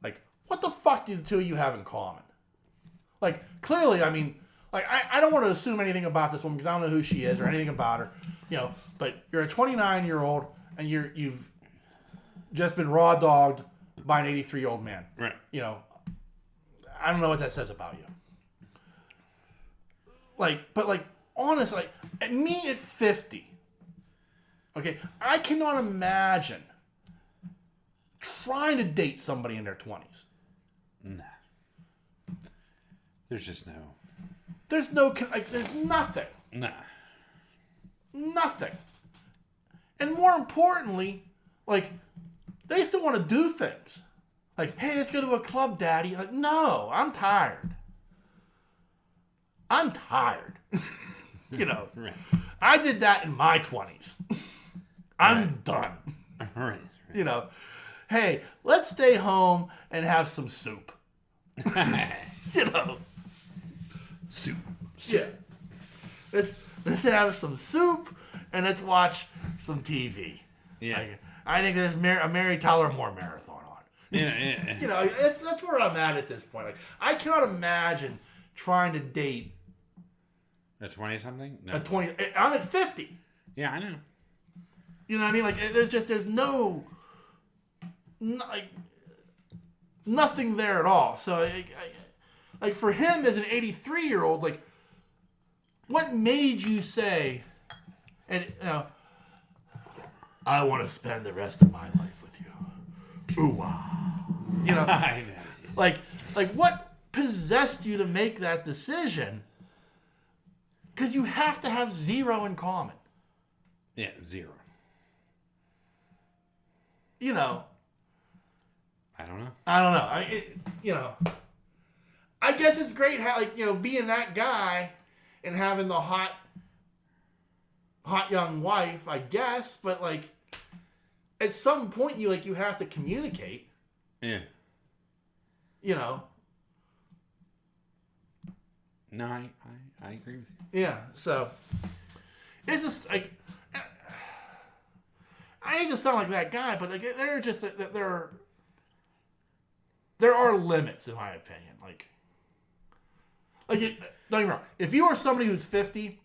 Like, what the fuck do the two of you have in common? Like, clearly, I mean, like, I don't want to assume anything about this woman because I don't know who she is or anything about her, but you're a 29-year-old and you've just been raw dogged by an 83-year-old man. Right. I don't know what that says about you. Like, but, like, honestly, like, at me at 50, okay, I cannot imagine trying to date somebody in their 20s. Nah. There's just no. There's nothing. Nah. Nothing. And more importantly, like, they still want to do things. Like, hey, let's go to a club, Daddy. Like, no, I'm tired. I'm tired. Right. I did that in my 20s. I'm done. Right. Hey, let's stay home and have some soup. Soup. Yeah. Let's have some soup and let's watch some TV. Yeah. Like, I think there's a Mary Tyler Moore marathon on. Yeah. That's where I'm at this point. Like, I cannot imagine trying to date a 20-something? No. a 20. I'm at 50. Yeah, I know. You know what I mean? Like, there's no like, nothing there at all. So, like, for him as an 83-year-old, like, what made you say, and I want to spend the rest of my life with you? Ooh, wow. I know. Like what possessed you to make that decision? Because you have to have zero in common. Yeah, 0. I don't know. I guess it's great how, like, being that guy and having the hot young wife, I guess, but, like, at some point you have to communicate. Yeah. No, I agree with you. Yeah, so It's just like I hate to sound like that guy, but like they're just there are limits in my opinion. Don't get me wrong. If you are somebody who's 50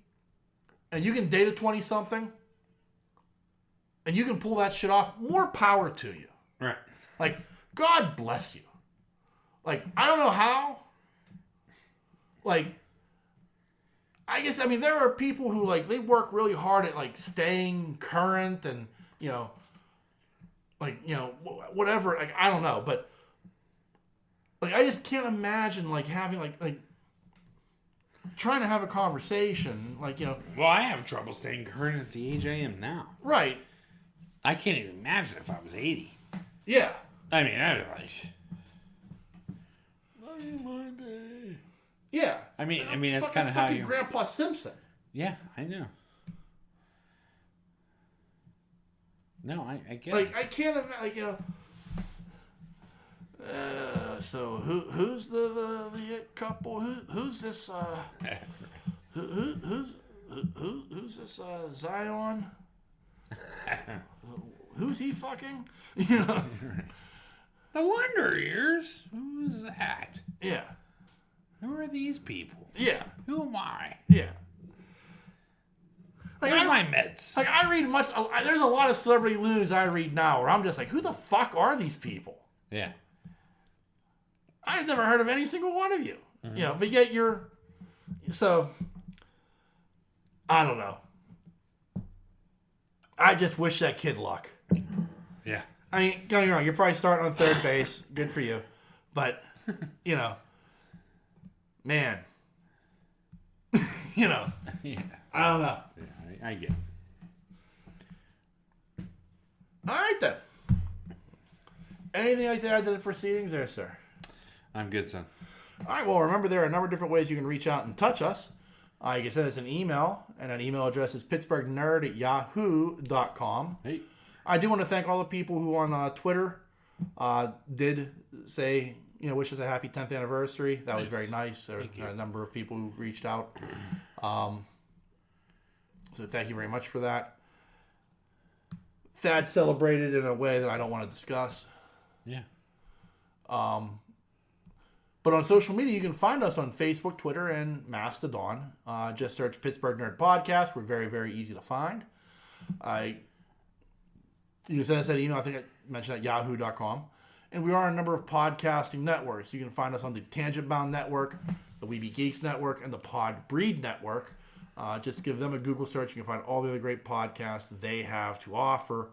and you can date a 20-something and you can pull that shit off, more power to you. Right. Like, God bless you. Like, I don't know how. Like, I guess, I mean, there are people who, like, they work really hard at, like, staying current and, you know, like, you know, whatever. Like, I don't know. But, like, I just can't imagine, like, having, like trying to have a conversation, like, you know. Well, I have trouble staying current at the age I am now. Right. I can't even imagine if I was 80. Yeah. I mean, I'd be like, my day. Yeah. I mean, that's kind of how you. Grandpa Simpson. Yeah, I know. No, I get like, it. I can't imagine, like, you know. So who's the it couple? Who's this? Who's this? Zion? Who's he fucking? You know. The Wonder Years? Who's that? Yeah. Who are these people? Yeah. Who am I? Yeah. Like, Where's my meds? Like, I read much. There's a lot of celebrity news I read now where I'm just like, who the fuck are these people? Yeah. I've never heard of any single one of you. Mm-hmm. You know, but yet you're. So, I don't know. I just wish that kid luck. Yeah. I mean, don't get me wrong, you're probably starting on third base. Good for you. But, you know, man. You know. Yeah. I don't know. Yeah, I get it. All right, then. Anything like that to the proceedings there, sir? I'm good, son. All right, well, remember there are a number of different ways you can reach out and touch us. You can send us an email, and that email address is pittsburghnerd@yahoo.com. Hey. I do want to thank all the people who on Twitter did say, you know, wish us a happy 10th anniversary. That was very nice. There were a number of people who reached out. So thank you very much for that. Thad celebrated in a way that I don't want to discuss. Yeah. But on social media, you can find us on Facebook, Twitter, and Mastodon. Just search Pittsburgh Nerd Podcast. We're very, very easy to find. You can send us that email. I think I mentioned at yahoo.com. And we are on a number of podcasting networks. You can find us on the Tangent Bound Network, the Weeby Geeks Network, and the Pod Breed Network. Just give them a Google search. You can find all the other great podcasts they have to offer.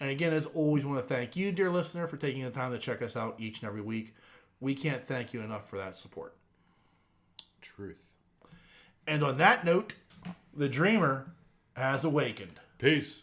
And again, as always, I want to thank you, dear listener, for taking the time to check us out each and every week. We can't thank you enough for that support. Truth. And on that note, the dreamer has awakened. Peace.